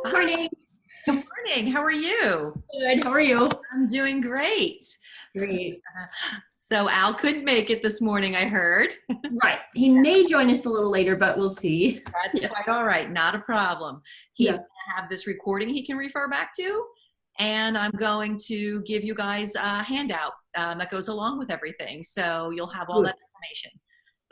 Hi, Morning. good morning. How are you? Good. How are you? I'm doing great. Great. So Al couldn't make it this morning, I heard. Right. He may join us a little later, but we'll see. That's Yeah. quite all right. Not a problem. He's Yeah. going to have this recording he can refer back to, and I'm going to give you guys a handout that goes along with everything. So you'll have all Good. that information.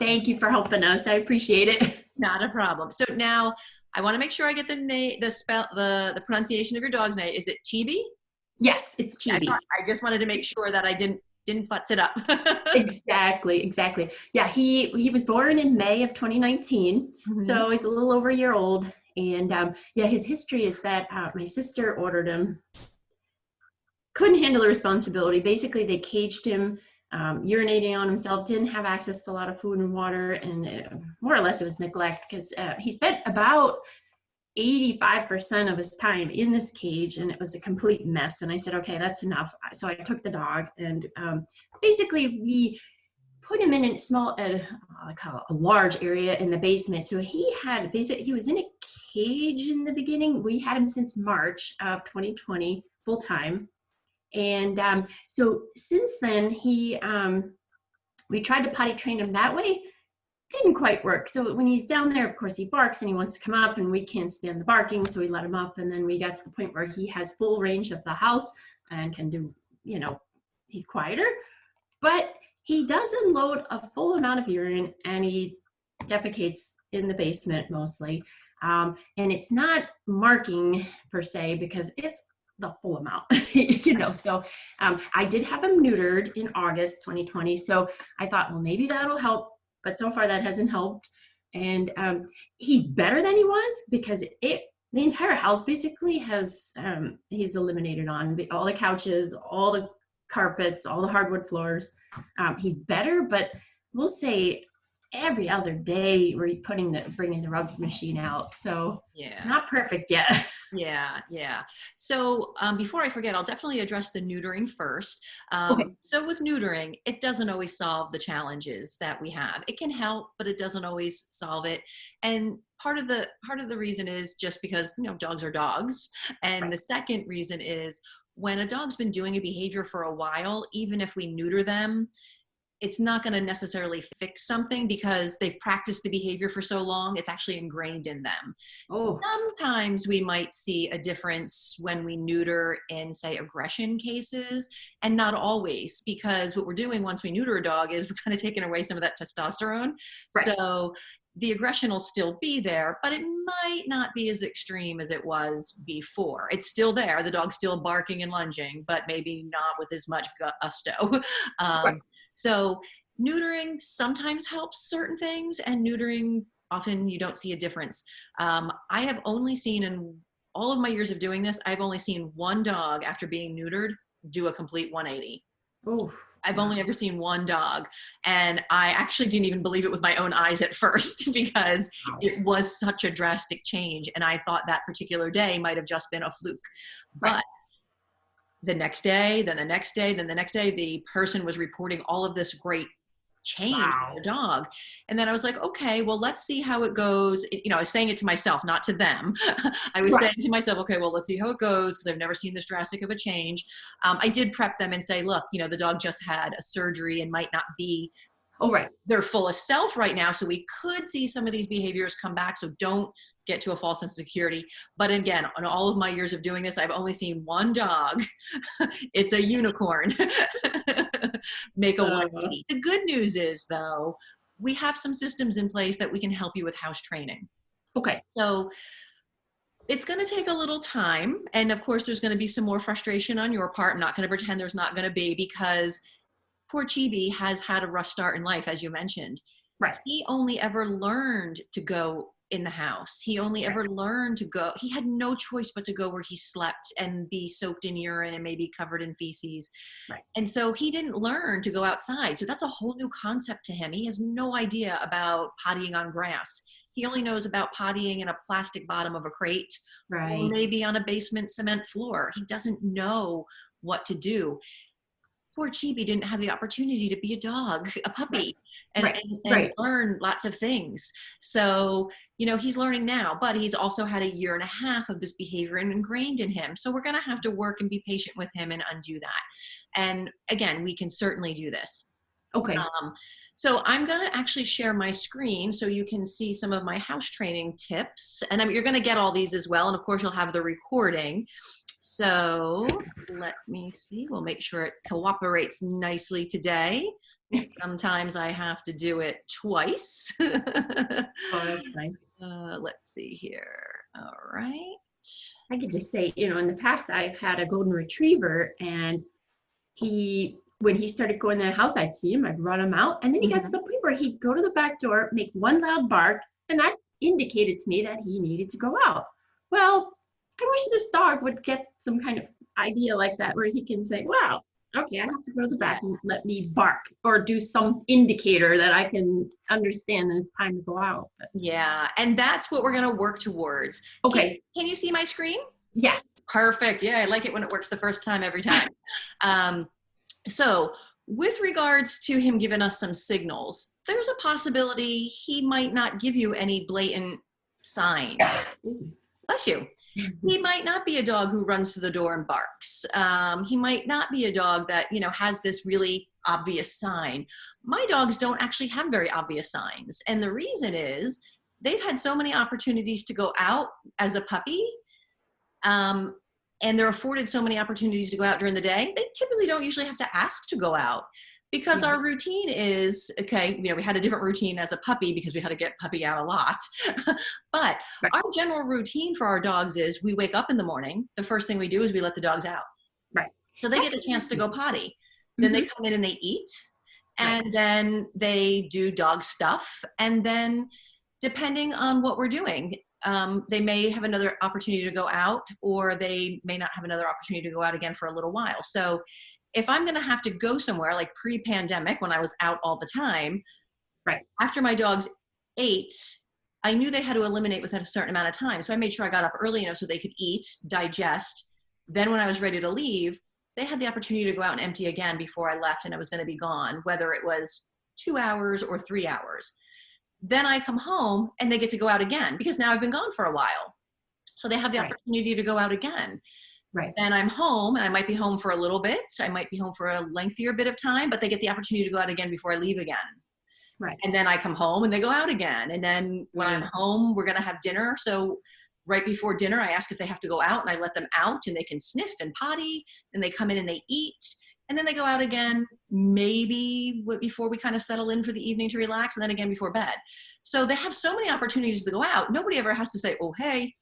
Thank you for helping us. I appreciate it. Not a problem. So now I want to make sure I get the name, the spell, the pronunciation of your dog's name. Is it Chibi? Yes, it's Chibi. I just wanted to make sure that I didn't futz it up. Exactly. Exactly. Yeah. He was born in May of 2019, Mhm. so he's a little over a year old. And yeah, his history is that my sister ordered him. Couldn't handle the responsibility. Basically, they caged him, urinating on himself, didn't have access to a lot of food and water, and more or less it was neglect because he spent about 85% of his time in this cage, and it was a complete mess. And I said, okay, that's enough. So I took the dog, and basically we put him in a small, I call it a large area in the basement. So he was in a cage in the beginning. We had him since March of 2020, full time. And so since then, we tried to potty train him that way. Didn't quite work. So when he's down there, of course, he barks and he wants to come up, and we can't stand the barking. So we let him up. And then we got to the point where he has full range of the house and can do, he's quieter. But he does unload a full amount of urine, and he defecates in the basement mostly. And it's not marking per se because it's the full amount, So I did have him neutered in August 2020. So I thought, well, maybe that'll help. But so far that hasn't helped. And he's better than he was because the entire house basically has, he's eliminated on all the couches, all the carpets, all the hardwood floors. He's better, but we'll say every other day we're bringing the rug machine out. So Yeah. not perfect yet. Yeah, yeah. So before I forget, I'll definitely address the neutering first. Okay. So with neutering, it doesn't always solve the challenges that we have. It can help, but it doesn't always solve it. And part of the reason is just because dogs are dogs, and Right. the second reason is when a dog's been doing a behavior for a while, even if we neuter them, it's not going to necessarily fix something because they've practiced the behavior for so long, it's actually ingrained in them. Oh, Sometimes we might see a difference when we neuter in, say, aggression cases, and not always, because what we're doing once we neuter a dog is we're kind of taking away some of that testosterone. right. So the aggression will still be there, but it might not be as extreme as it was before. It's still there. The dog's still barking and lunging, but maybe not with as much gusto. Right. So neutering sometimes helps certain things, and neutering often you don't see a difference. I have only seen in all of my years of doing this, I've only seen one dog after being neutered do a complete 180. Oh, I've wow. only ever seen one dog, and I actually didn't even believe it with my own eyes at first because it was such a drastic change, and I thought that particular day might have just been a fluke. Right. But the next day, then the next day, then the next day, the person was reporting all of this great change in Wow. the dog. And then I was like, okay, well, let's see how it goes. I was saying it to myself, not to them. I was Right. saying to myself, okay, well, let's see how it goes because I've never seen this drastic of a change. I did prep them and say, look, the dog just had a surgery and might not be Oh, right. their fullest self right now. So we could see some of these behaviors come back. So don't get to a false sense of security. But again, on all of my years of doing this, I've only seen one dog. It's a unicorn. Make a Uh, 180. The good news is, though, we have some systems in place that we can help you with house training. okay. So it's going to take a little time. And of course, there's going to be some more frustration on your part. I'm not going to pretend there's not going to be, because poor Chibi has had a rough start in life, as you mentioned. Right. He only ever learned to go in the house. He only ever learned to go. He had no choice but to go where he slept and be soaked in urine and maybe covered in feces. Right. And so he didn't learn to go outside. So that's a whole new concept to him. He has no idea about pottying on grass. He only knows about pottying in a plastic bottom of a crate, or Right. maybe on a basement cement floor. He doesn't know what to do. poor Chibi didn't have the opportunity to be a dog, a puppy, and, Right. and Right. learn lots of things. So, he's learning now, but he's also had a year and a half of this behavior ingrained in him. So we're going to have to work and be patient with him and undo that. And again, we can certainly do this. Okay. So I'm going to actually share my screen so you can see some of my house training tips. And you're going to get all these as well. And of course, you'll have the recording. So let me see. We'll make sure it cooperates nicely today. Sometimes I have to do it twice. Oh, that's fine. Let's see here. All right. I could just say, in the past, I've had a golden retriever, and when he started going to the house, I'd see him, I'd run him out, and then he got to the point where he'd go to the back door, make one loud bark, and that indicated to me that he needed to go out. Well, I wish this dog would get some kind of idea like that where he can say, wow, okay, I have to go to the back and let me bark, or do some indicator that I can understand that it's time to go out. But, yeah, and that's what we're going to work towards. okay. Can you see my screen? Yes. Perfect. Yeah, I like it when it works the first time every time. So with regards to him giving us some signals, there's a possibility he might not give you any blatant signs. Bless you. He might not be a dog who runs to the door and barks. He might not be a dog that, has this really obvious sign. My dogs don't actually have very obvious signs. And the reason is they've had so many opportunities to go out as a puppy. And they're afforded so many opportunities to go out during the day. They typically don't usually have to ask to go out, because our routine is, okay, we had a different routine as a puppy because we had to get puppy out a lot. But our general routine for our dogs is we wake up in the morning. The first thing we do is we let the dogs out. Right. So they get a chance to go potty. Then they come in and they eat. And then they do dog stuff. And then depending on what we're doing, they may have another opportunity to go out, or they may not have another opportunity to go out again for a little while. So if I'm going to have to go somewhere, like pre-pandemic when I was out all the time, after my dogs ate, I knew they had to eliminate within a certain amount of time. So I made sure I got up early enough so they could eat, digest. Then when I was ready to leave, they had the opportunity to go out and empty again before I left and I was going to be gone, whether it was 2 hours or 3 hours. Then I come home and they get to go out again because now I've been gone for a while. So they have the opportunity to go out again. Then I'm home, and I might be home for a little bit. I might be home for a lengthier bit of time, but they get the opportunity to go out again before I leave again. And then I come home and they go out again. And then when I'm home, we're going to have dinner. So right before dinner, I ask if they have to go out, and I let them out and they can sniff and potty. Then they come in and they eat. And then they go out again, maybe before we kind of settle in for the evening to relax, and then again before bed. So they have so many opportunities to go out. Nobody ever has to say, oh, hey,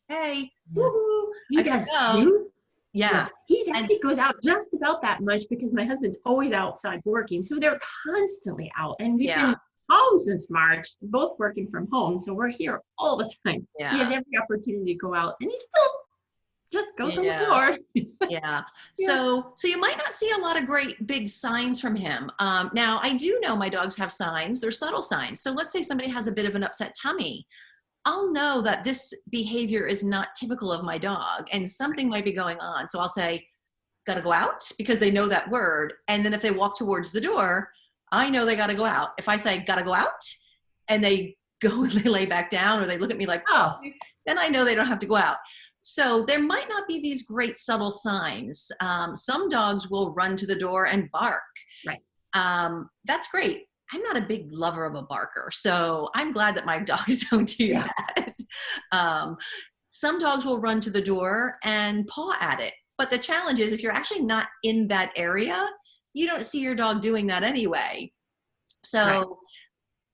woohoo. He does too? Yeah. He actually goes out just about that much because my husband's always outside working. So they're constantly out. And we've been home since March, both working from home. So we're here all the time. He has every opportunity to go out, and he still just goes on the floor. So you might not see a lot of great big signs from him. Now, I do know my dogs have signs. They're subtle signs. So let's say somebody has a bit of an upset tummy. I'll know that this behavior is not typical of my dog and something might be going on. So I'll say, gotta go out, because they know that word. And then if they walk towards the door, I know they gotta go out. If I say, gotta go out, and they go and they lay back down, or they look at me like, oh, then I know they don't have to go out. So there might not be these great subtle signs. Some dogs will run to the door and bark. That's great. I'm not a big lover of a barker, so I'm glad that my dogs don't do that. Some dogs will run to the door and paw at it. But the challenge is if you're actually not in that area, you don't see your dog doing that anyway. So,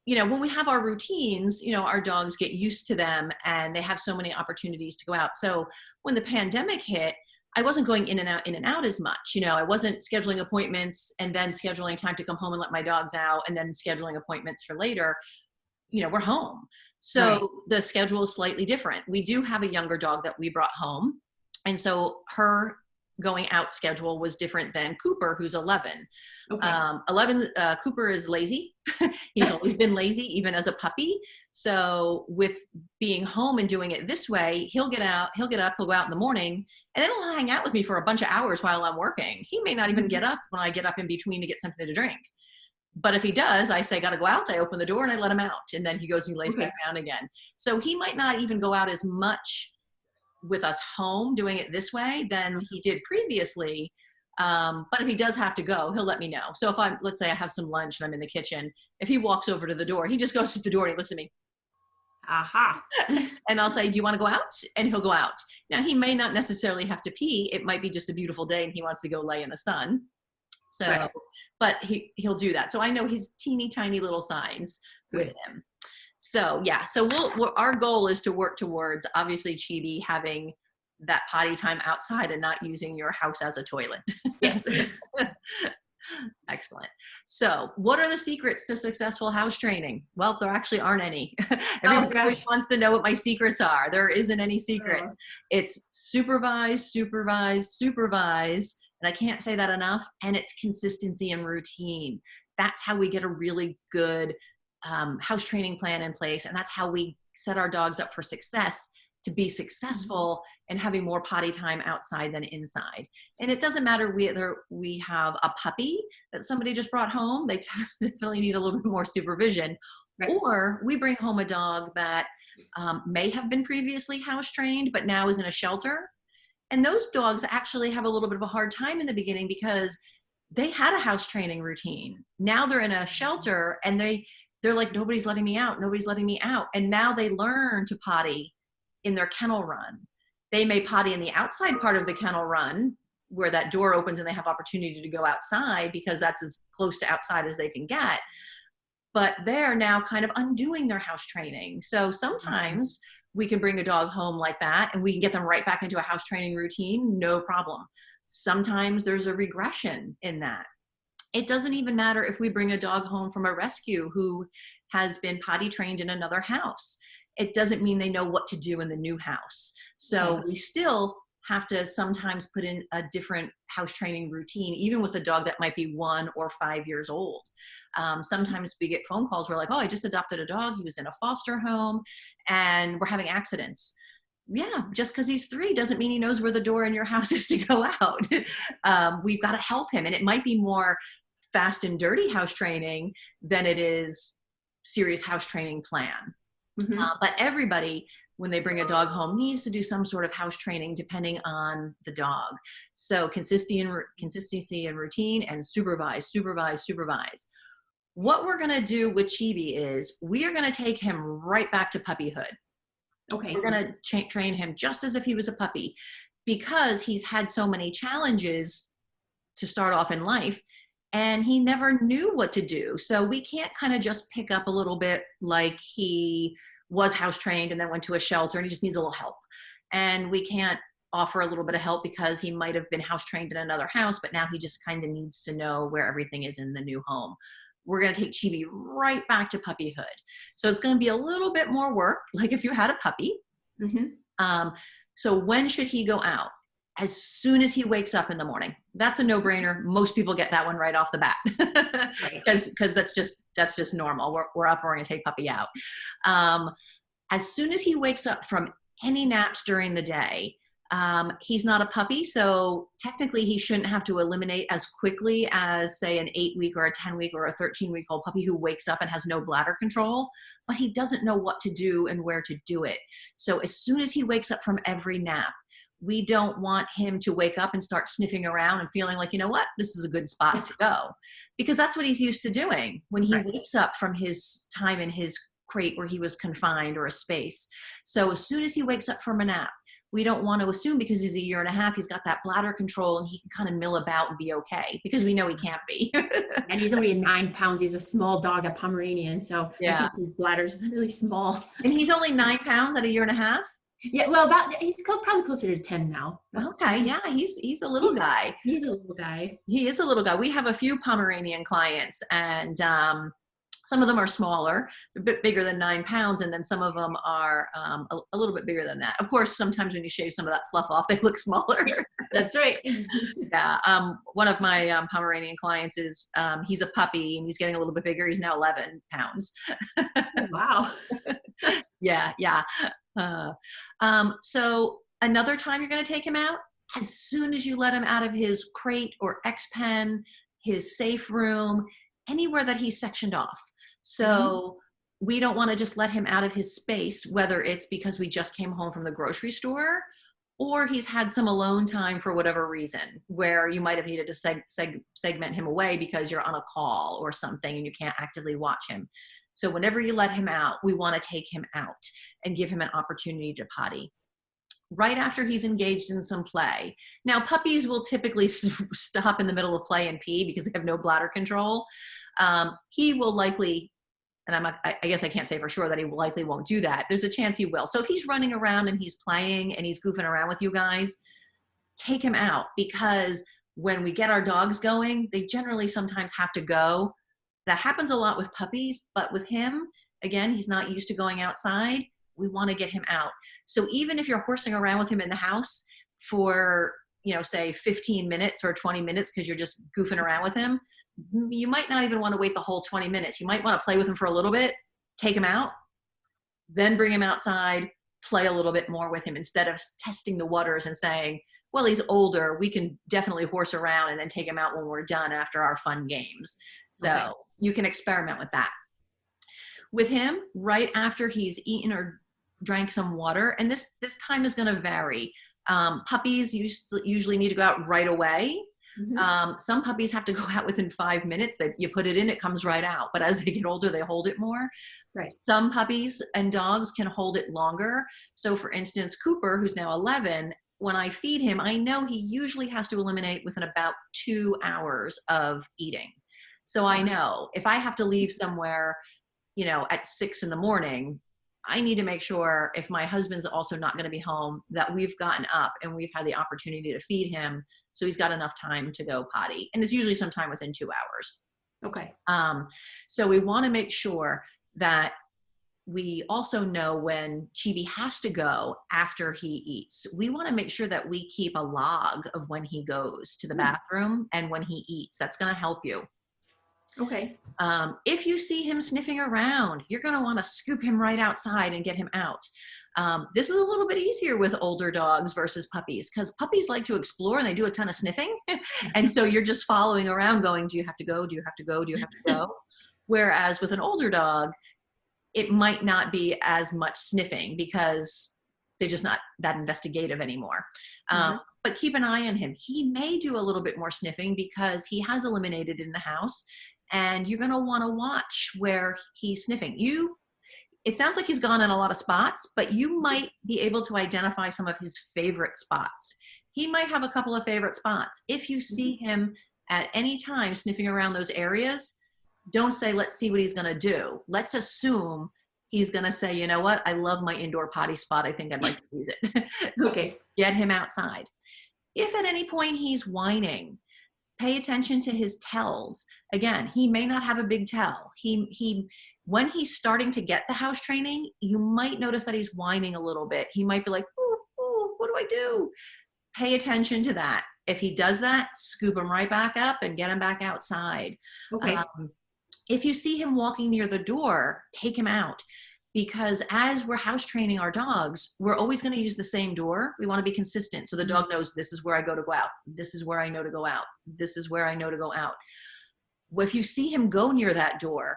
when we have our routines, our dogs get used to them and they have so many opportunities to go out. So when the pandemic hit, I wasn't going in and out as much. I wasn't scheduling appointments and then scheduling time to come home and let my dogs out and then scheduling appointments for later. We're home. So the schedule is slightly different. We do have a younger dog that we brought home. And so her going out schedule was different than Cooper, who's 11. 11, Cooper is lazy. He's always been lazy, even as a puppy. So with being home and doing it this way, he'll get up, he'll go out in the morning, and then he'll hang out with me for a bunch of hours while I'm working. He may not even get up when I get up in between to get something to drink. But if he does, I say, got to go out. I open the door and I let him out. And then he goes and lays back down again. So he might not even go out as much with us home doing it this way than he did previously. But if he does have to go, he'll let me know. So if let's say I have some lunch and I'm in the kitchen, if he walks over to the door, he just goes to the door and he looks at me. Aha. And I'll say, do you want to go out? And he'll go out. Now he may not necessarily have to pee. It might be just a beautiful day and he wants to go lay in the sun. So, but he'll do that. So I know his teeny tiny little signs with him. So yeah, so our goal is to work towards obviously Chibi having that potty time outside and not using your house as a toilet. Yes. Excellent. So what are the secrets to successful house training? Well, there actually aren't any. Everybody always wants to know what my secrets are. There isn't any secret. It's supervise, supervise, supervise. And I can't say that enough. And it's consistency and routine. That's how we get a really good house training plan in place. And that's how we set our dogs up for success, to be successful and having more potty time outside than inside. And it doesn't matter whether we have a puppy that somebody just brought home, they definitely need a little bit more supervision. Or we bring home a dog that may have been previously house trained, but now is in a shelter. And those dogs actually have a little bit of a hard time in the beginning because they had a house training routine. Now they're in a shelter and they're like, nobody's letting me out. Nobody's letting me out. And now they learn to potty in their kennel run. They may potty in the outside part of the kennel run where that door opens and they have opportunity to go outside because that's as close to outside as they can get. But they're now kind of undoing their house training. So sometimes we can bring a dog home like that and we can get them right back into a house training routine, no problem. Sometimes there's a regression in that. It doesn't even matter if we bring a dog home from a rescue who has been potty trained in another house. It doesn't mean they know what to do in the new house. So we still have to sometimes put in a different house training routine, even with a dog that might be 1 or 5 years old. Sometimes we get phone calls. We're like, oh, I just adopted a dog. He was in a foster home and we're having accidents. Yeah, just because he's 3 doesn't mean he knows where the door in your house is to go out. We've got to help him. And it might be more fast and dirty house training than it is serious house training plan. But everybody, when they bring a dog home, needs to do some sort of house training depending on the dog. So consistency and routine, and supervise, supervise, supervise. What we're going to do with Chibi is we are going to take him right back to puppyhood. Okay. We're going to train him just as if he was a puppy because he's had so many challenges to start off in life and he never knew what to do. So we can't kind of just pick up a little bit like he was house trained and then went to a shelter and he just needs a little help. And we can't offer a little bit of help because he might have been house trained in another house, but now he just kind of needs to know where everything is in the new home. We're going to take Chibi right back to puppyhood. So it's going to be a little bit more work, like if you had a puppy. So when should he go out? As soon as he wakes up in the morning. That's a no-brainer. Most people get that one right off the bat because that's just normal. We're up, we're going to take puppy out. As soon as he wakes up from any naps during the day, he's not a puppy, so technically he shouldn't have to eliminate as quickly as, say, an 8-week or a 10-week or a 13-week-old puppy who wakes up and has no bladder control, but he doesn't know what to do and where to do it. So as soon as he wakes up from every nap, we don't want him to wake up and start sniffing around and feeling like, you know what, this is a good spot to go. Because that's what he's used to doing when he wakes up from his time in his crate where he was confined or a space. So as soon as he wakes up from a nap, we don't want to assume because he's 1.5 years, he's got that bladder control and he can kind of mill about and be okay, because we know he can't be. And he's only 9 pounds. He's a small dog, a Pomeranian. So I think his bladder's really small. And he's only 9 pounds at 1.5 years? Yeah, well, he's probably closer to 10 now. Okay, yeah, he's a little guy. He's a little guy. He is a little guy. We have a few Pomeranian clients, and some of them are smaller, they're a bit bigger than 9 pounds, and then some of them are a little bit bigger than that. Of course, sometimes when you shave some of that fluff off, they look smaller. That's right. Yeah. One of my Pomeranian clients is he's a puppy and he's getting a little bit bigger. He's now 11 pounds. Wow. Yeah, yeah. Uh, so another time you're going to take him out, as soon as you let him out of his crate or X pen, his safe room, anywhere that he's sectioned off. So we don't want to just let him out of his space, whether it's because we just came home from the grocery store or he's had some alone time for whatever reason, where you might have needed to segment him away because you're on a call or something and you can't actively watch him. So whenever you let him out, we want to take him out and give him an opportunity to potty right after he's engaged in some play. Now, puppies will typically stop in the middle of play and pee because they have no bladder control. He will likely, and I guess I can't say for sure that he likely won't do that. There's a chance he will. So if he's running around and he's playing and he's goofing around with you guys, take him out, because when we get our dogs going, they generally sometimes have to go. That happens a lot with puppies, but with him, again, he's not used to going outside. We want to get him out. So even if you're horsing around with him in the house for, say 15 minutes or 20 minutes because you're just goofing around with him, you might not even want to wait the whole 20 minutes. You might want to play with him for a little bit, take him out, then bring him outside, play a little bit more with him instead of testing the waters and saying, well, he's older, we can definitely horse around and then take him out when we're done after our fun games. So you can experiment with that. With him, right after he's eaten or drank some water, and this time is going to vary. Puppies usually need to go out right away. Some puppies have to go out within 5 minutes. That you put it in, it comes right out. But as they get older, they hold it more. Right. Some puppies and dogs can hold it longer. So for instance, Cooper, who's now 11, when I feed him, I know he usually has to eliminate within about 2 hours of eating. So I know if I have to leave somewhere, at 6 in the morning, I need to make sure, if my husband's also not going to be home, that we've gotten up and we've had the opportunity to feed him so he's got enough time to go potty. And it's usually sometime within 2 hours. Okay. So we want to make sure that we also know when Chibi has to go after he eats. We want to make sure that we keep a log of when he goes to the bathroom and when he eats. That's going to help you. Okay. If you see him sniffing around, you're going to want to scoop him right outside and get him out. This is a little bit easier with older dogs versus puppies, because puppies like to explore and they do a ton of sniffing. And so you're just following around going, do you have to go? Do you have to go? Do you have to go? Whereas with an older dog, it might not be as much sniffing because they're just not that investigative anymore. But keep an eye on him. He may do a little bit more sniffing because he has eliminated in the house, and you're going to want to watch where he's sniffing. It sounds like he's gone in a lot of spots, but you might be able to identify some of his favorite spots. He might have a couple of favorite spots. If you see him at any time sniffing around those areas, don't say, let's see what he's going to do. Let's assume he's going to say, you know what? I love my indoor potty spot. I think I'd like to use it. Okay. Get him outside. If at any point he's whining, pay attention to his tells. Again, he may not have a big tell. When he's starting to get the house training, you might notice that he's whining a little bit. He might be like, ooh, ooh, what do I do? Pay attention to that. If he does that, scoop him right back up and get him back outside. Okay. If you see him walking near the door, take him out. Because as we're house training our dogs, we're always going to use the same door. We want to be consistent. So the dog knows this is where I go to go out. This is where I know to go out. This is where I know to go out. If you see him go near that door,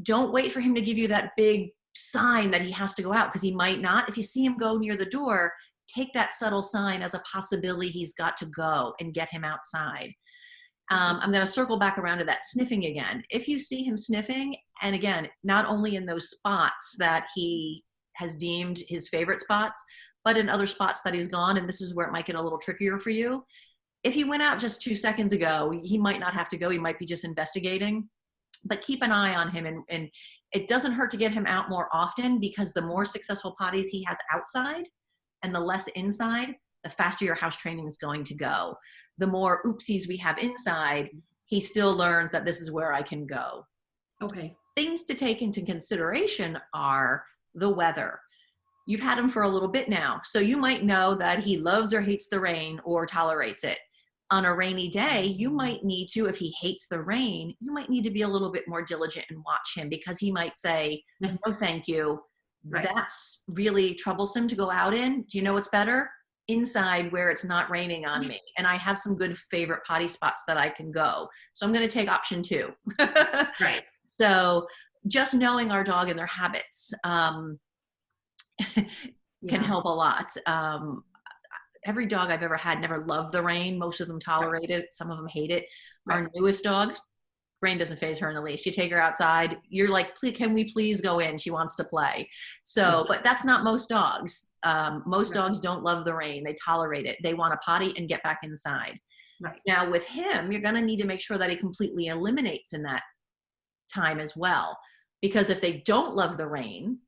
don't wait for him to give you that big sign that he has to go out, because he might not. If you see him go near the door, take that subtle sign as a possibility he's got to go and get him outside. I'm going to circle back around to that sniffing again. If you see him sniffing, and again, not only in those spots that he has deemed his favorite spots, but in other spots that he's gone, and this is where it might get a little trickier for you. If he went out just 2 seconds ago, he might not have to go. He might be just investigating, but keep an eye on him. And it doesn't hurt to get him out more often, because the more successful potties he has outside and the less inside, the faster your house training is going to go. The more oopsies we have inside, he still learns that this is where I can go. Okay. Things to take into consideration are the weather. You've had him for a little bit now. So you might know that he loves or hates the rain or tolerates it. On a rainy day, you might need to, if he hates the rain, you might need to be a little bit more diligent and watch him, because he might say, no, thank you. Right. That's really troublesome to go out in. Do you know what's better? Inside, where it's not raining on me. And I have some good favorite potty spots that I can go. So I'm going to take option 2. Right. So just knowing our dog and their habits can help a lot. Every dog I've ever had never loved the rain. Most of them tolerate it. Some of them hate it. Our newest dog, rain doesn't faze her in the least. You take her outside, you're like, please, can we please go in? She wants to play. So, but that's not most dogs. Most dogs don't love the rain. They tolerate it. They want to potty and get back inside. Right. Now with him, you're going to need to make sure that he completely eliminates in that time as well. Because if they don't love the rain,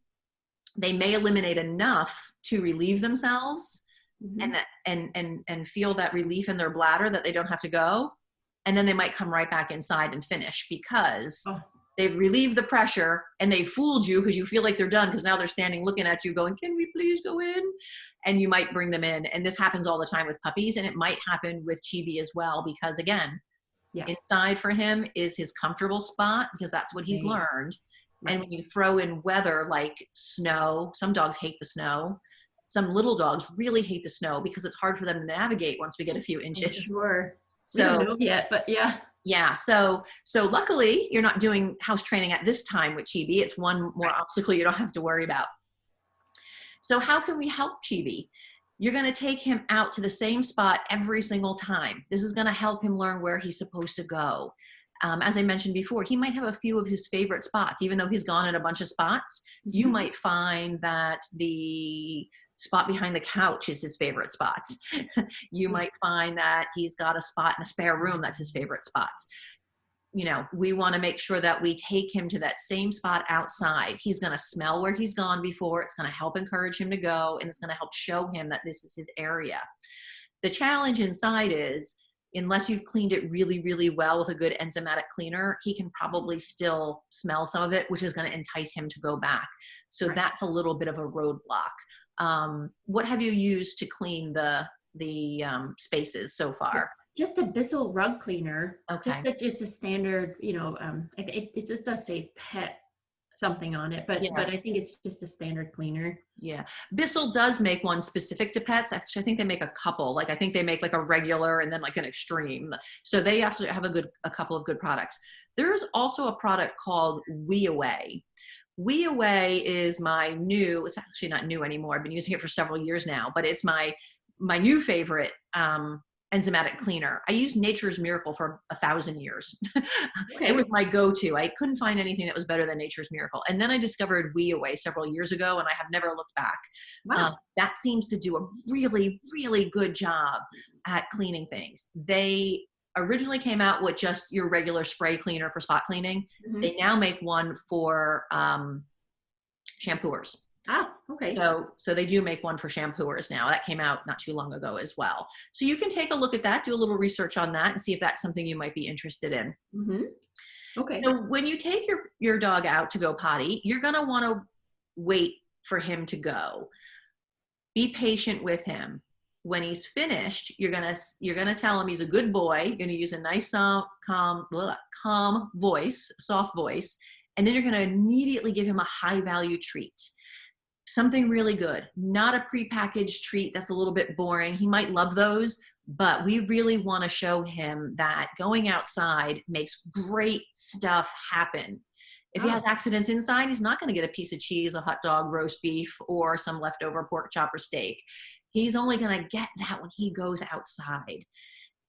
they may eliminate enough to relieve themselves and feel that relief in their bladder that they don't have to go. And then they might come right back inside and finish, because they've relieved the pressure and they fooled you, because you feel like they're done, because now they're standing looking at you going, can we please go in? And you might bring them in. And this happens all the time with puppies, and it might happen with Chibi as well, because again, inside for him is his comfortable spot, because that's what he's learned. And when you throw in weather like snow, some dogs hate the snow. Some little dogs really hate the snow because it's hard for them to navigate once we get a few inches. Sure. So, we don't know yet, but yeah. Yeah. So luckily you're not doing house training at this time with Chibi. It's one more obstacle you don't have to worry about. So how can we help Chibi? You're going to take him out to the same spot every single time. This is going to help him learn where he's supposed to go. As I mentioned before, he might have a few of his favorite spots. Even though he's gone at a bunch of spots, you might find that the spot behind the couch is his favorite spot. You might find that he's got a spot in a spare room that's his favorite spot. You know, we want to make sure that we take him to that same spot outside. He's going to smell where he's gone before. It's going to help encourage him to go, and it's going to help show him that this is his area. The challenge inside is, unless you've cleaned it really, really well with a good enzymatic cleaner, he can probably still smell some of it, which is going to entice him to go back. So that's a little bit of a roadblock. What have you used to clean the spaces so far? Just a Bissell rug cleaner. Okay. Just a standard, you know, it just does say pet something on it, but I think it's just a standard cleaner. Yeah. Bissell does make one specific to pets. Actually, I think they make a couple. Like, I think they make like a regular and then like an extreme. So they have to have a couple of good products. There's also a product called WeAway. WeAway is my new, it's actually not new anymore. I've been using it for several years now, but it's my new favorite enzymatic cleaner. I used Nature's Miracle for 1,000 years. Okay. It was my go-to. I couldn't find anything that was better than Nature's Miracle. And then I discovered WeAway several years ago, and I have never looked back. Wow. That seems to do a really, really good job at cleaning things. They originally came out with just your regular spray cleaner for spot cleaning. They now make one for shampooers. Ah, okay. So they do make one for shampooers now. That came out not too long ago as well. So you can take a look at that, do a little research on that, and see if that's something you might be interested in. Okay. So when you take your dog out to go potty, you're going to want to wait for him to go. Be patient with him. When he's finished, you're gonna tell him he's a good boy. You're gonna use a nice, calm voice, soft voice, and then you're gonna immediately give him a high-value treat. Something really good, not a prepackaged treat that's a little bit boring. He might love those, but we really want to show him that going outside makes great stuff happen. If he has accidents inside, he's not going to get a piece of cheese, a hot dog, roast beef, or some leftover pork chop or steak. He's only going to get that when he goes outside.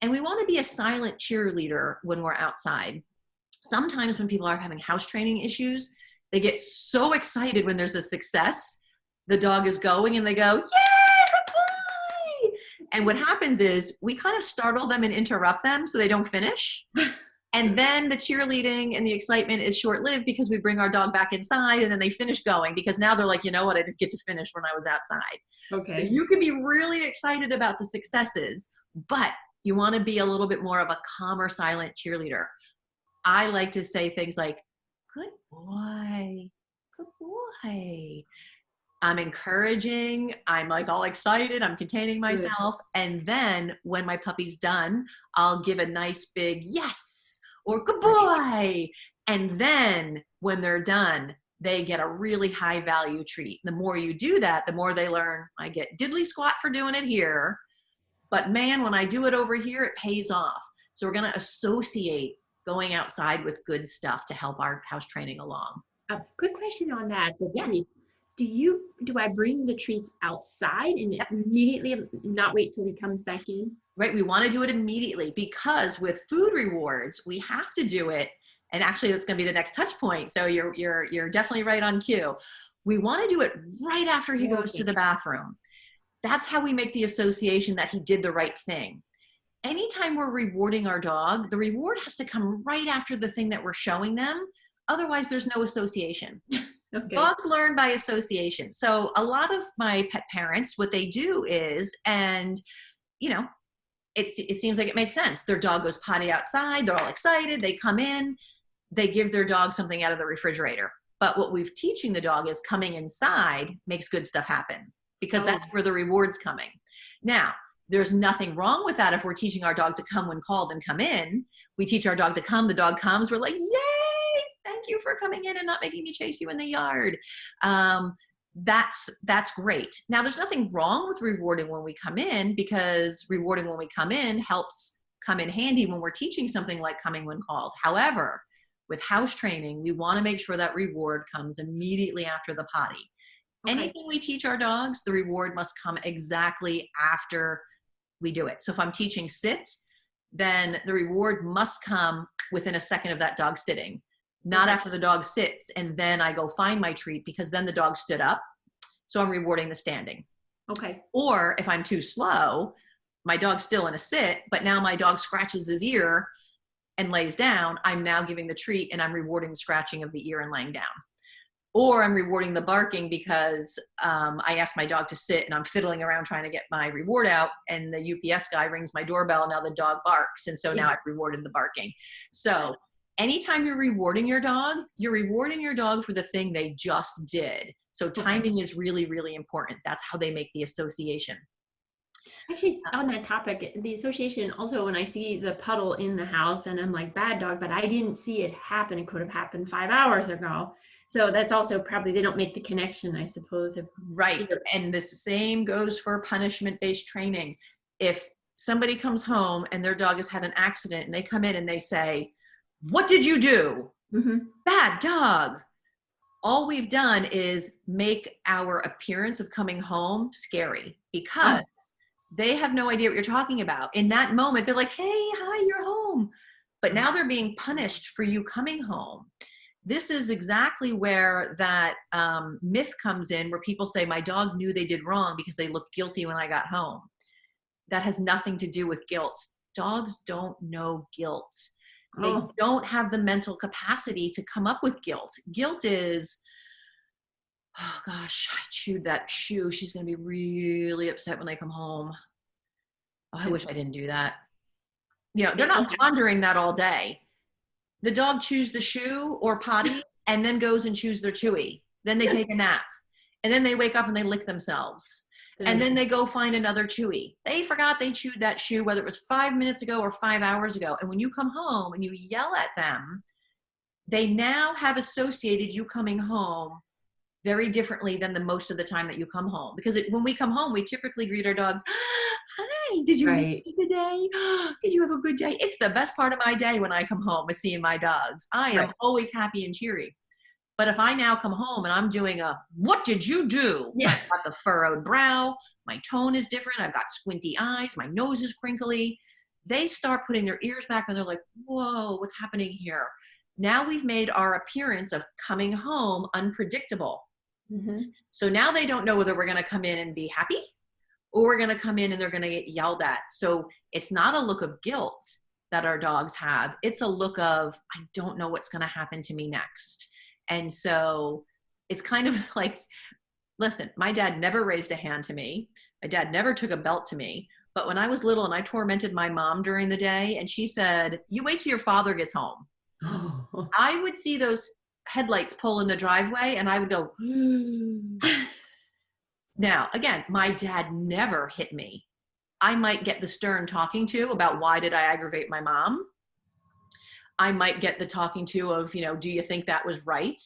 And we want to be a silent cheerleader when we're outside. Sometimes when people are having house training issues, they get so excited when there's a success. The dog is going and they go, yay, good boy. And what happens is we kind of startle them and interrupt them so they don't finish. And then the cheerleading and the excitement is short-lived because we bring our dog back inside and then they finish going because now they're like, you know what, I didn't get to finish when I was outside. Okay. You can be really excited about the successes, but you want to be a little bit more of a calmer, silent cheerleader. I like to say things like, good boy, good boy. I'm encouraging, I'm like all excited, I'm containing Good. myself. And then when my puppy's done, I'll give a nice big yes or good Right. boy. And then when they're done, they get a really high value treat. The more you do that, the more they learn. I get diddly squat for doing it here, but man, when I do it over here, it pays off. So we're going to associate going outside with good stuff to help our house training along. Quick question on that, the Yes. treats. Do I bring the treats outside and Yep. immediately not wait till he comes back in? Right? We want to do it immediately because with food rewards, we have to do it. And actually, that's going to be the next touch point. So you're definitely right on cue. We want to do it right after he goes Okay. to the bathroom. That's how we make the association that he did the right thing. Anytime we're rewarding our dog, the reward has to come right after the thing that we're showing them. Otherwise, there's no association. Okay. Dogs learn by association. So a lot of my pet parents, what they do is, and you know, it seems like it makes sense. Their dog goes potty outside. They're all excited. They come in. They give their dog something out of the refrigerator. But what we're teaching the dog is coming inside makes good stuff happen because Oh. that's where the reward's coming. Now, there's nothing wrong with that if we're teaching our dog to come when called and come in. We teach our dog to come. The dog comes. We're like, yay! Thank you for coming in and not making me chase you in the yard. That's great. Now, there's nothing wrong with rewarding when we come in because rewarding when we come in helps come in handy when we're teaching something like coming when called. However, with house training, we want to make sure that reward comes immediately after the potty. Okay. Anything we teach our dogs, the reward must come exactly after we do it. So if I'm teaching sit, then the reward must come within a second of that dog sitting, not Okay. after the dog sits and then I go find my treat because then the dog stood up. So I'm rewarding the standing. Okay. Or if I'm too slow, my dog's still in a sit, but now my dog scratches his ear and lays down, I'm now giving the treat and I'm rewarding the scratching of the ear and laying down. Or I'm rewarding the barking because I asked my dog to sit and I'm fiddling around trying to get my reward out and the UPS guy rings my doorbell. Now the dog barks. And so now I've rewarded the barking. So anytime you're rewarding your dog for the thing they just did. So timing is really, really important. That's how they make the association. Actually, on that topic, the association also, when I see the puddle in the house and I'm like, bad dog, but I didn't see it happen. It could have happened 5 hours ago. So that's also probably, they don't make the connection, I suppose. Right. And the same goes for punishment-based training. If somebody comes home and their dog has had an accident and they come in and they say, what did you do? Mm-hmm. Bad dog. All we've done is make our appearance of coming home scary because they have no idea what you're talking about. In that moment, they're like, hey, hi, you're home. But now they're being punished for you coming home. This is exactly where that myth comes in, where people say, my dog knew they did wrong because they looked guilty when I got home. That has nothing to do with guilt. Dogs don't know guilt. They don't have the mental capacity to come up with guilt. Guilt is, oh gosh, I chewed that shoe. She's going to be really upset when they come home. Oh, I wish I didn't do that. You know, they're not pondering that all day. The dog chews the shoe or potty and then goes and chews their chewy. Then they take a nap. And then they wake up and they lick themselves. And then they go find another chewy. They forgot they chewed that shoe, whether it was 5 minutes ago or 5 hours ago. And when you come home and you yell at them, they now have associated you coming home very differently than the most of the time that you come home. Because when we come home, we typically greet our dogs, hi, did you lick me today? Did you have a good day? It's the best part of my day when I come home is seeing my dogs. I am always happy and cheery. But if I now come home and I'm doing what did you do? Yeah. I've got the furrowed brow, my tone is different, I've got squinty eyes, my nose is crinkly. They start putting their ears back and they're like, whoa, what's happening here? Now we've made our appearance of coming home unpredictable. Mm-hmm. So now they don't know whether we're going to come in and be happy or we're going to come in and they're going to get yelled at. So it's not a look of guilt that our dogs have. It's a look of, I don't know what's going to happen to me next. And so it's kind of like, listen, my dad never raised a hand to me. My dad never took a belt to me. But when I was little and I tormented my mom during the day and she said, you wait till your father gets home. I would see those headlights pull in the driveway and I would go, Now, again, my dad never hit me. I might get the stern talking to about why did I aggravate my mom? I might get the talking to of, do you think that was right?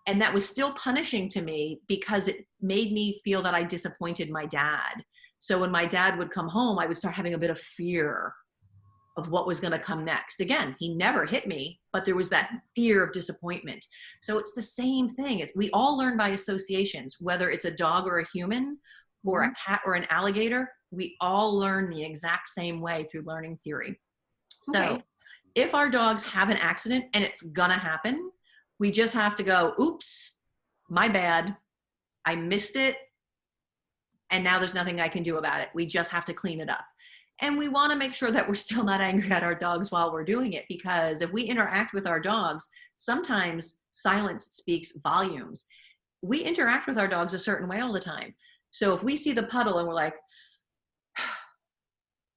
And that was still punishing to me because it made me feel that I disappointed my dad. So when my dad would come home, I would start having a bit of fear of what was going to come next. Again, he never hit me, but there was that fear of disappointment. So it's the same thing. We all learn by associations, whether it's a dog or a human or a cat or an alligator, we all learn the exact same way through learning theory. So Okay. if our dogs have an accident, and it's going to happen, we just have to go, oops, my bad. I missed it. And now there's nothing I can do about it. We just have to clean it up. And we want to make sure that we're still not angry at our dogs while we're doing it, because if we interact with our dogs, sometimes silence speaks volumes. We interact with our dogs a certain way all the time. So if we see the puddle and we're like,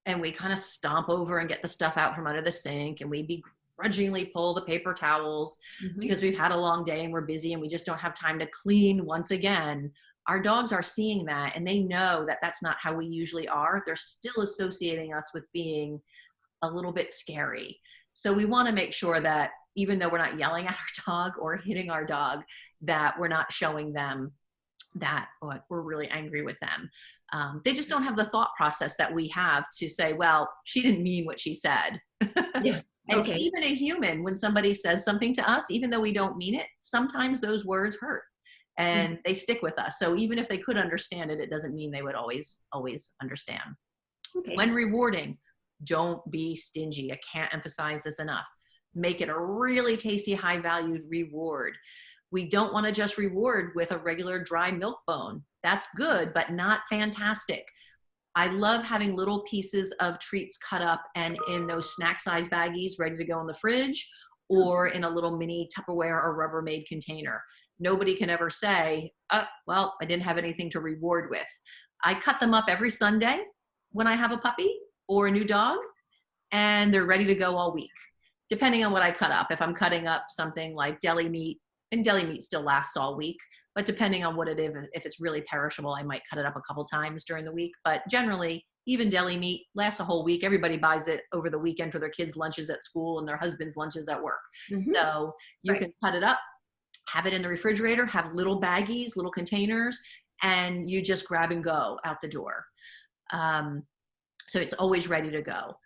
and we kind of stomp over and get the stuff out from under the sink, and we begrudgingly pull the paper towels because we've had a long day and we're busy and we just don't have time to clean once again, our dogs are seeing that and they know that that's not how we usually are. They're still associating us with being a little bit scary. So we want to make sure that even though we're not yelling at our dog or hitting our dog, that we're not showing them that we're really angry with them. They just don't have the thought process that we have to say, well, she didn't mean what she said. Yeah. And Okay. even a human, when somebody says something to us, even though we don't mean it, sometimes those words hurt and they stick with us. So even if they could understand it, it doesn't mean they would always understand. Okay. When rewarding, don't be stingy. I can't emphasize this enough. Make it a really tasty, high valued reward. We don't want to just reward with a regular dry milk bone. That's good, but not fantastic. I love having little pieces of treats cut up and in those snack size baggies ready to go in the fridge or in a little mini Tupperware or Rubbermaid container. Nobody can ever say, well, I didn't have anything to reward with. I cut them up every Sunday when I have a puppy or a new dog, and they're ready to go all week, depending on what I cut up. If I'm cutting up something like deli meat, and deli meat still lasts all week, but depending on what it is, if it's really perishable, I might cut it up a couple times during the week. But generally, even deli meat lasts a whole week. Everybody buys it over the weekend for their kids' lunches at school and their husbands' lunches at work. So you can cut it up, have it in the refrigerator, have little baggies, little containers, and you just grab and go out the door. So it's always ready to go.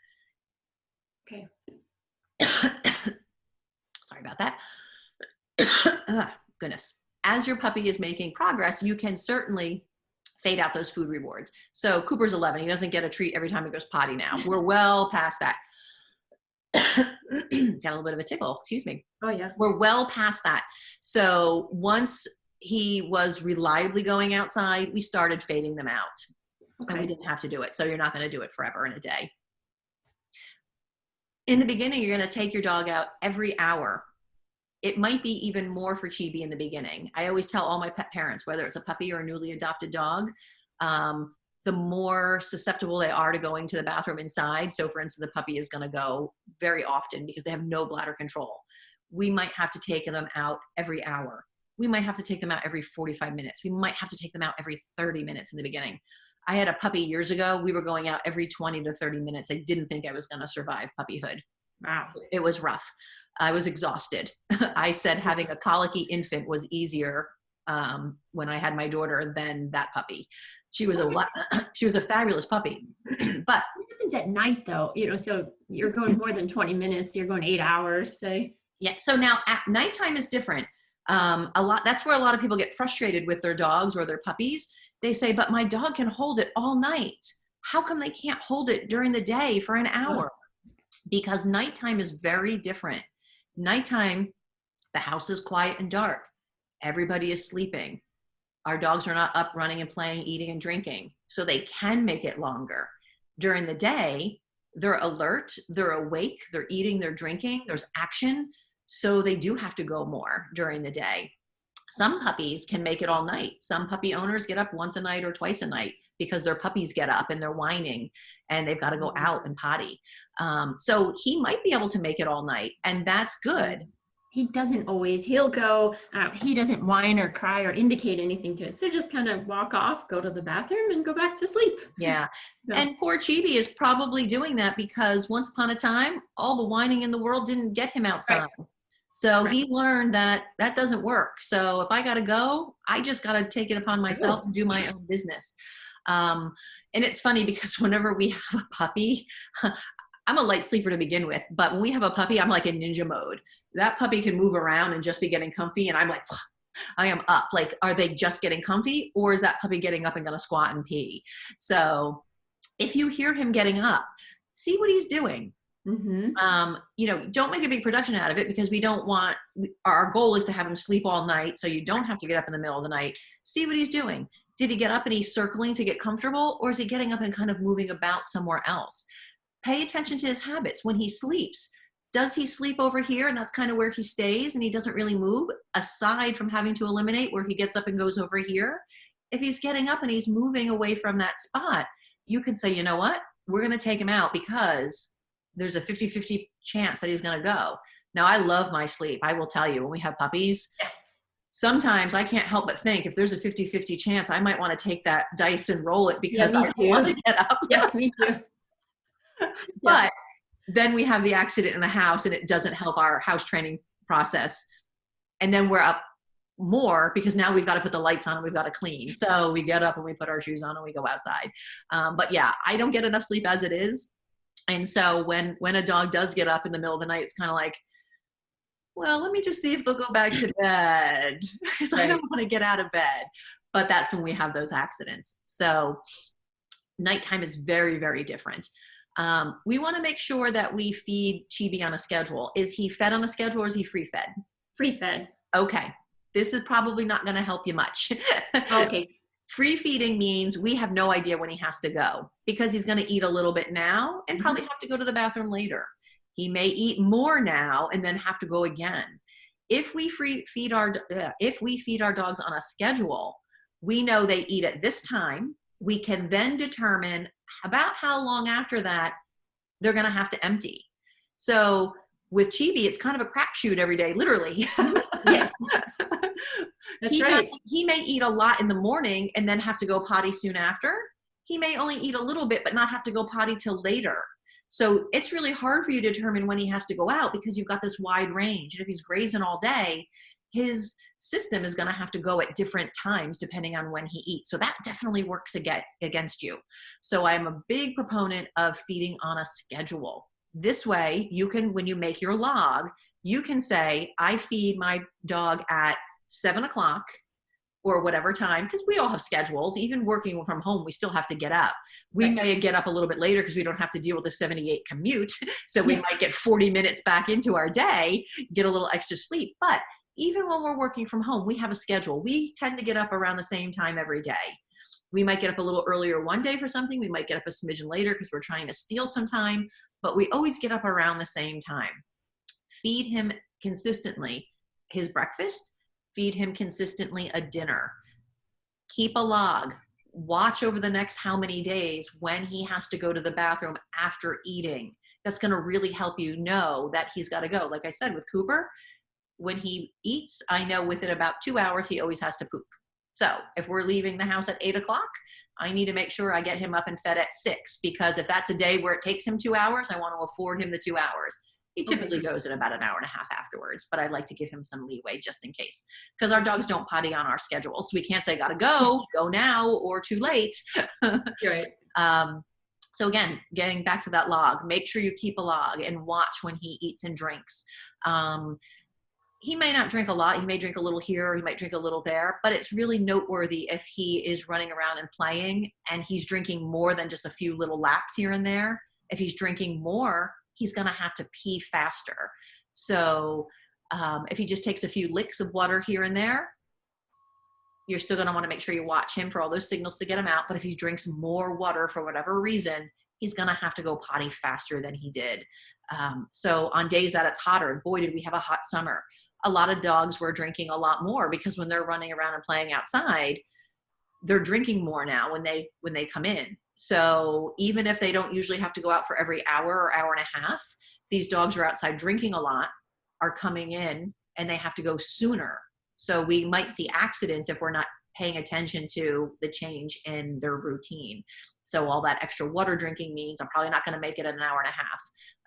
Okay. Sorry about that. Goodness. As your puppy is making progress, you can certainly fade out those food rewards. So Cooper's 11. He doesn't get a treat every time he goes potty now. We're well past that. Got a little bit of a tickle. Excuse me. Oh, yeah. We're well past that. So once he was reliably going outside, we started fading them out. And we didn't have to do it. So you're not going to do it forever in a day. In the beginning, you're going to take your dog out every hour. It might be even more for Chibi in the beginning. I always tell all my pet parents, whether it's a puppy or a newly adopted dog, the more susceptible they are to going to the bathroom inside. So for instance, the puppy is going to go very often because they have no bladder control. We might have to take them out every hour. We might have to take them out every 45 minutes. We might have to take them out every 30 minutes in the beginning. I had a puppy years ago. We were going out every 20 to 30 minutes. I didn't think I was going to survive puppyhood. Wow. It was rough. I was exhausted. I said having a colicky infant was easier when I had my daughter than that puppy. She was a fabulous puppy. But what happens at night though? So you're going more than 20 minutes, you're going 8 hours, say. yeah, so now at nighttime is different. That's where a lot of people get frustrated with their dogs or their puppies. They say, but my dog can hold it all night. How come they can't hold it during the day for an hour? Because nighttime is very different. Nighttime, the house is quiet and dark. Everybody is sleeping. Our dogs are not up running and playing, eating and drinking. So they can make it longer. During the day, they're alert, they're awake, they're eating, they're drinking, there's action. So they do have to go more during the day. Some puppies can make it all night. Some puppy owners get up once a night or twice a night because their puppies get up and they're whining and they've got to go out and potty. So he might be able to make it all night, and that's good. He doesn't always. He'll go, he doesn't whine or cry or indicate anything to us. So just kind of walk off, go to the bathroom, and go back to sleep. Yeah. So, And poor Chibi is probably doing that because once upon a time, all the whining in the world didn't get him right, outside. So right. he learned that that doesn't work. So if I got to go, I just got to take it upon myself and do my own business. Um, and it's funny because whenever we have a puppy, I'm a light sleeper to begin with, but when we have a puppy, I'm like in ninja mode. That puppy can move around and just be getting comfy, and I'm like, I am up. Like, are they just getting comfy, or is that puppy getting up and going to squat and pee? So if you hear him getting up, see what he's doing. Mm-hmm. Don't make a big production out of it because we don't want, our goal is to have him sleep all night. So you don't have to get up in the middle of the night. See what he's doing. Did he get up and he's circling to get comfortable, or is he getting up and kind of moving about somewhere else? Pay attention to his habits. When he sleeps, does he sleep over here and that's kind of where he stays and he doesn't really move, aside from having to eliminate where he gets up and goes over here? If he's getting up and he's moving away from that spot, you can say, you know what, we're going to take him out because there's a 50-50 chance that he's going to go. Now, I love my sleep. I will tell you, when we have puppies, sometimes I can't help but think if there's a 50-50 chance, I might want to take that dice and roll it because Yeah, I me don't too. want to get up. Yeah, me too. But then we have the accident in the house and it doesn't help our house training process. And then we're up more because now we've got to put the lights on and we've got to clean. So we get up and we put our shoes on and we go outside. But yeah, I don't get enough sleep as it is. And so when a dog does get up in the middle of the night, it's kind of like, well, let me just see if they'll go back to bed because I don't want to get out of bed. But that's when we have those accidents. So nighttime is very, very different. We want to make sure that we feed Chibi on a schedule. Is he fed on a schedule or is he free fed? Free fed. Okay. This is probably not going to help you much. Okay. Free feeding means we have no idea when he has to go because he's going to eat a little bit now and probably have to go to the bathroom later. He may eat more now and then have to go again. If we feed our dogs on a schedule, we know they eat at this time. We can then determine about how long after that they're going to have to empty. So with Chibi, it's kind of a crapshoot every day, literally. Yeah. That's right. He may eat a lot in the morning and then have to go potty soon after. He may only eat a little bit, but not have to go potty till later. So it's really hard for you to determine when he has to go out because you've got this wide range. And if he's grazing all day, his system is going to have to go at different times depending on when he eats. So that definitely works against you. So I'm a big proponent of feeding on a schedule. This way, you can, when you make your log, you can say, I feed my dog at 7 o'clock or whatever time, because we all have schedules. Even working from home, we still have to get up. We may get up a little bit later because we don't have to deal with the 78 commute. So we might get 40 minutes back into our day, get a little extra sleep. But even when we're working from home, we have a schedule. We tend to get up around the same time every day. We might get up a little earlier one day for something. We might get up a smidgen later because we're trying to steal some time, but we always get up around the same time. Feed him consistently his breakfast, feed him consistently a dinner. Keep a log. Watch over the next how many days when he has to go to the bathroom after eating. That's going to really help you know that he's got to go. Like I said, with Cooper, when he eats, I know within about 2 hours, he always has to poop. So if we're leaving the house at 8 o'clock, I need to make sure I get him up and fed at 6, because if that's a day where it takes him 2 hours, I want to afford him the 2 hours. He typically goes in about an hour and a half afterwards, but I'd like to give him some leeway just in case, because our dogs don't potty on our schedule. So we can't say, gotta go now, or too late. Right. So again, getting back to that log, make sure you keep a log and watch when he eats and drinks. He may not drink a lot. He may drink a little here, or he might drink a little there, but it's really noteworthy if he is running around and playing and he's drinking more than just a few little laps here and there. If he's drinking more, he's going to have to pee faster. So if he just takes a few licks of water here and there, you're still going to want to make sure you watch him for all those signals to get him out. But if he drinks more water for whatever reason, he's going to have to go potty faster than he did. So on days that it's hotter, boy, did we have a hot summer. A lot of dogs were drinking a lot more because when they're running around and playing outside, they're drinking more now when they come in. So even if they don't usually have to go out for every hour or hour and a half, these dogs are outside drinking a lot, are coming in and they have to go sooner. So we might see accidents if we're not paying attention to the change in their routine. So all that extra water drinking means I'm probably not going to make it in an hour and a half.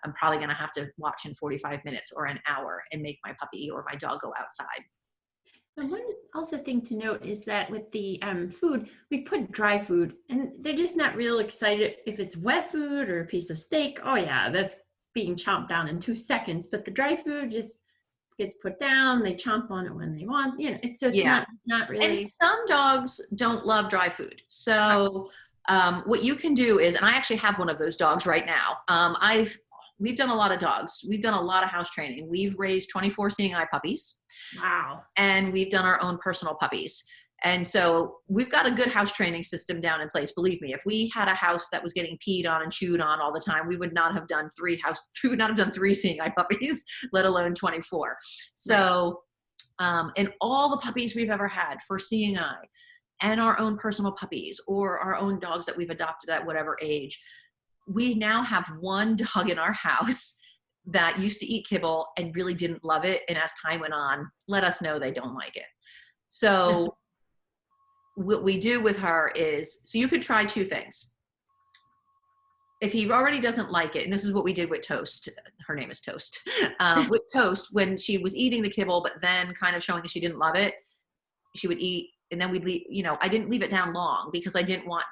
I'm probably going to have to watch in 45 minutes or an hour and make my puppy or my dog go outside. And one also thing to note is that with the food, we put dry food, and they're just not real excited if it's wet food or a piece of steak. Oh yeah, that's being chomped down in 2 seconds. But the dry food just gets put down. They chomp on it when they want. It's Yeah. not really. And some dogs don't love dry food. So what you can do is, and I actually have one of those dogs right now. We've done a lot of dogs. We've done a lot of house training. We've raised 24 seeing eye puppies. Wow. And we've done our own personal puppies. And so we've got a good house training system down in place. Believe me, if we had a house that was getting peed on and chewed on all the time, we would not have done three seeing eye puppies, let alone 24. So, and all the puppies we've ever had for seeing eye and our own personal puppies or our own dogs that we've adopted at whatever age, we now have one dog in our house that used to eat kibble and really didn't love it. And as time went on, let us know they don't like it. So what we do with her is, so you could try two things. If he already doesn't like it, and this is what we did with Toast, her name is Toast, with Toast, when she was eating the kibble, but then kind of showing that she didn't love it, she would eat, and then we'd leave, I didn't leave it down long because I didn't want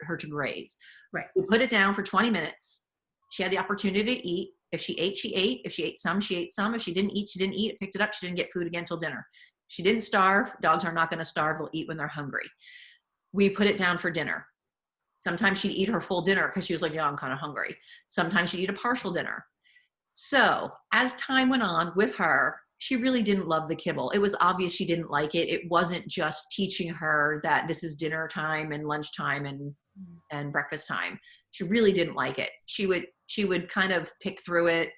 her to graze. Right. We put it down for 20 minutes. She had the opportunity to eat. If she ate, she ate. If she ate some, she ate some. If she didn't eat, she didn't eat. Picked it up. She didn't get food again till dinner. She didn't starve. Dogs are not going to starve. They'll eat when they're hungry. We put it down for dinner. Sometimes she'd eat her full dinner because she was like, yeah, I'm kind of hungry. Sometimes she'd eat a partial dinner. So as time went on with her, she really didn't love the kibble. It was obvious she didn't like it. It wasn't just teaching her that this is dinner time and lunch time and breakfast time. She really didn't like it. She would kind of pick through it,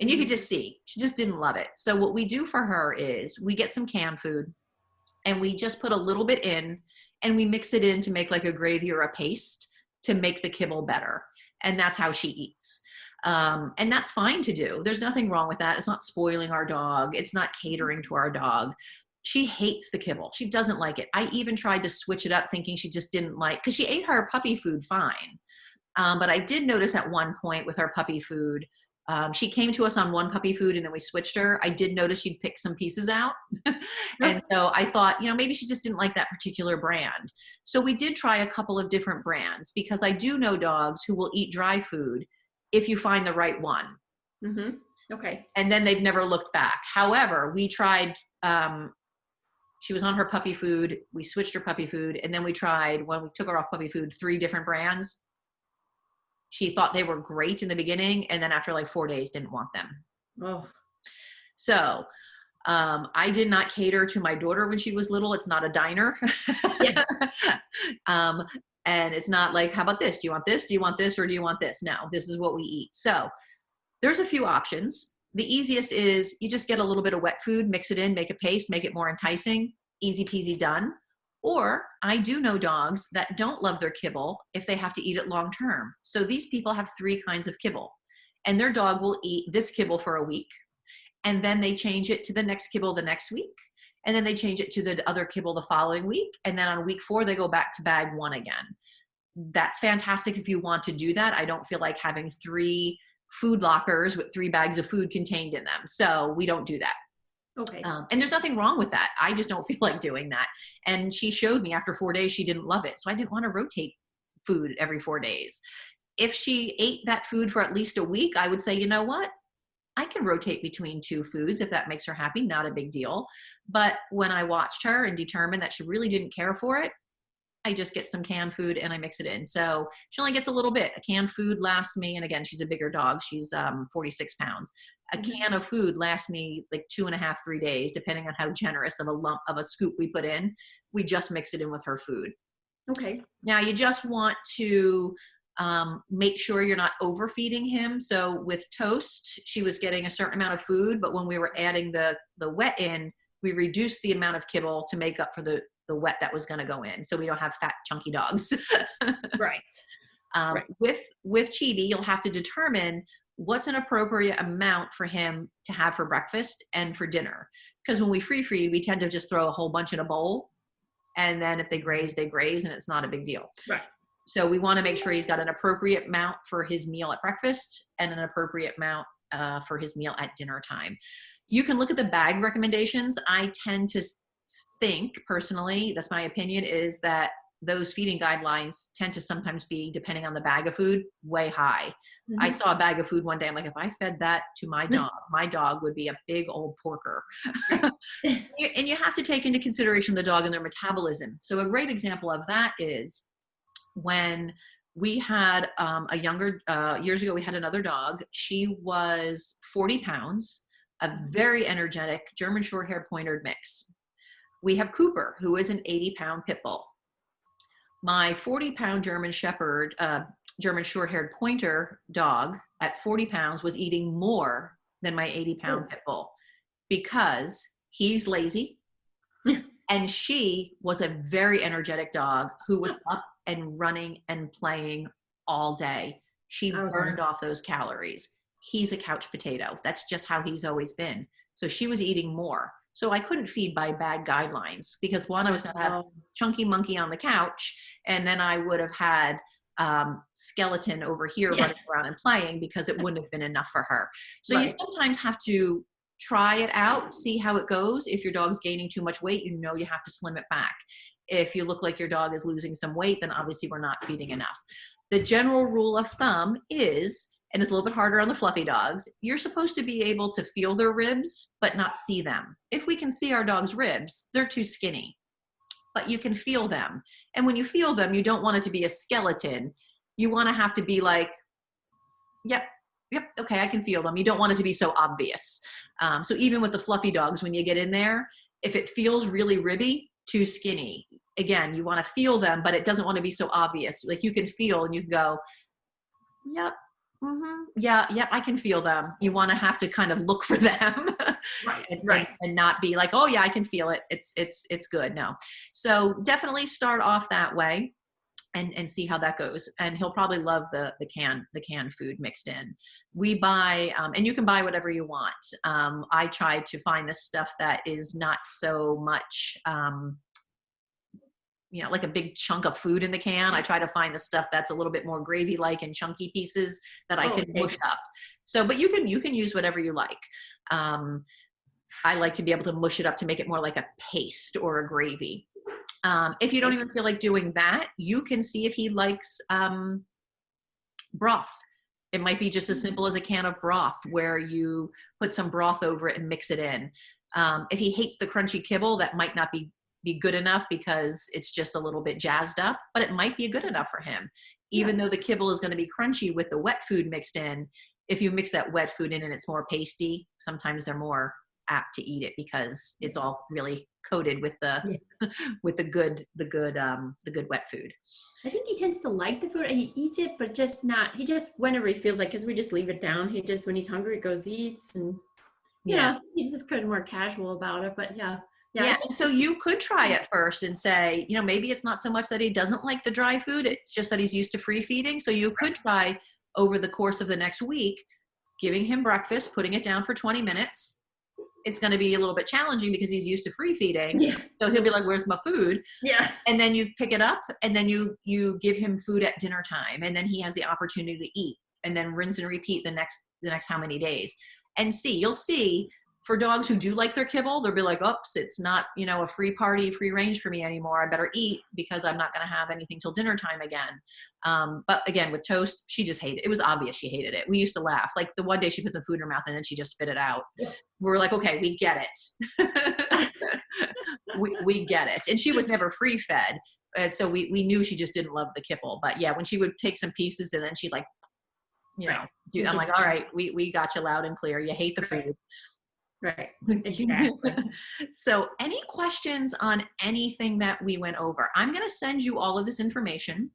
and you could just see she just didn't love it. So what we do for her is we get some canned food and we just put a little bit in and we mix it in to make like a gravy or a paste to make the kibble better. And that's how she eats. And that's fine to do. There's nothing wrong with that. It's not spoiling our dog. It's not catering to our dog. She hates the kibble. She doesn't like it. I even tried to switch it up thinking she just didn't like, because she ate her puppy food fine. But I did notice at one point with her puppy food, she came to us on one puppy food and then we switched her. I did notice she'd pick some pieces out. And so I thought, maybe she just didn't like that particular brand. So we did try a couple of different brands because I do know dogs who will eat dry food if you find the right one. Mm-hmm. Okay. And then they've never looked back. However, we tried, she was on her puppy food. We switched her puppy food. And then we tried, when we took her off puppy food, 3 different brands. She thought they were great in the beginning. And then after like 4 days, didn't want them. Oh. So I did not cater to my daughter when she was little. It's not a diner. Yeah. And it's not like, how about this? Do you want this? Do you want this? Or do you want this? No, this is what we eat. So there's a few options. The easiest is you just get a little bit of wet food, mix it in, make a paste, make it more enticing, easy peasy done. Or I do know dogs that don't love their kibble if they have to eat it long term. So these people have 3 kinds of kibble and their dog will eat this kibble for a week. And then they change it to the next kibble the next week. And then they change it to the other kibble the following week. And then on week 4, they go back to bag 1 again. That's fantastic if you want to do that. I don't feel like having 3 food lockers with 3 bags of food contained in them. So we don't do that. Okay. And there's nothing wrong with that. I just don't feel like doing that. And she showed me after 4 days, she didn't love it. So I didn't want to rotate food every 4 days. If she ate that food for at least a week, I would say, you know what? I can rotate between 2 foods if that makes her happy, not a big deal. But when I watched her and determined that she really didn't care for it, I just get some canned food and I mix it in. So she only gets a little bit. A canned food lasts me, and again, she's a bigger dog. She's 46 pounds. A can of food lasts me like 2.5, 3 days, depending on how generous of a scoop we put in. We just mix it in with her food. Okay. Now you just want to make sure you're not overfeeding him. So with Toast, she was getting a certain amount of food, but when we were adding the wet in, we reduced the amount of kibble to make up for the wet that was going to go in. So we don't have fat, chunky dogs. Right. Right. With Chibi, you'll have to determine what's an appropriate amount for him to have for breakfast and for dinner. Because when we free feed, we tend to just throw a whole bunch in a bowl. And then if they graze, they graze, and it's not a big deal. Right. So we want to make sure he's got an appropriate amount for his meal at breakfast and an appropriate amount for his meal at dinner time. You can look at the bag recommendations. I tend to think personally, that's my opinion, is that those feeding guidelines tend to sometimes be, depending on the bag of food, way high. I saw a bag of food one day. I'm like, if I fed that to my dog would be a big old porker. And you have to take into consideration the dog and their metabolism. So a great example of that is when we had a younger, years ago, we had another dog. She was 40 pounds, a very energetic German short-haired pointer mix. We have Cooper, who is an 80-pound pit bull. My 40-pound German Shepherd, German short-haired pointer dog at 40 pounds was eating more than my 80-pound pit bull because he's lazy and she was a very energetic dog who was up and running and playing all day. She burned off those calories. He's a couch potato. That's just how he's always been. So she was eating more. So I couldn't feed by bag guidelines because one, I was going to have Chunky Monkey on the couch, and then I would have had Skeleton over here running around and playing because it wouldn't have been enough for her. So you sometimes have to try it out, see how it goes. If your dog's gaining too much weight, you know you have to slim it back. If you look like your dog is losing some weight, then obviously we're not feeding enough. The general rule of thumb is, and it's a little bit harder on the fluffy dogs, you're supposed to be able to feel their ribs, but not see them. If we can see our dog's ribs, they're too skinny, but you can feel them. And when you feel them, you don't want it to be a skeleton. You want to have to be like, yep, okay, I can feel them. You don't want it to be so obvious. So even with the fluffy dogs, when you get in there, if it feels really ribby, too skinny, again, you want to feel them, but it doesn't want to be so obvious. Like you can feel and you can go, yep. Yeah, I can feel them. You want to have to kind of look for them and not be like, oh yeah, I can feel it. It's good. No. So definitely start off that way and see how that goes. And he'll probably love the canned food mixed in. We buy, and you can buy whatever you want. I try to find the stuff that is not so much, like a big chunk of food in the can. I try to find the stuff that's a little bit more gravy-like and chunky pieces that I can mush up. So, but you can use whatever you like. I like to be able to mush it up to make it more like a paste or a gravy. If you don't even feel like doing that, you can see if he likes broth. It might be just as simple as a can of broth where you put some broth over it and mix it in. If he hates the crunchy kibble, that might not be good enough because it's just a little bit jazzed up, but it might be good enough for him. Even though the kibble is going to be crunchy with the wet food mixed in, if you mix that wet food in and it's more pasty, sometimes they're more apt to eat it because it's all really coated with the with the good wet food. I think he tends to like the food. He eats it, but just not. He just whenever he feels like, because we just leave it down. He just when he's hungry goes eats, and he's just kind of more casual about it. But yeah. So you could try it first and say, maybe it's not so much that he doesn't like the dry food. It's just that he's used to free feeding. So you could try over the course of the next week, giving him breakfast, putting it down for 20 minutes. It's going to be a little bit challenging because he's used to free feeding. Yeah. So he'll be like, where's my food? Yeah. And then you pick it up and then you give him food at dinner time. And then he has the opportunity to eat and then rinse and repeat the next how many days. And you'll see for dogs who do like their kibble, they'll be like, oops, it's not, a free range for me anymore. I better eat because I'm not going to have anything till dinner time again. But again, with Toast, she just hated it. It was obvious she hated it. We used to laugh. Like the one day she put some food in her mouth and then she just spit it out. Yeah. We were like, okay, we get it. we get it. And she was never free fed. And so we knew she just didn't love the kibble. But yeah, when she would take some pieces and then she'd like, I'm like, all right, we got you loud and clear. You hate the food. Right. Exactly. So any questions on anything that we went over? I'm going to send you all of this information.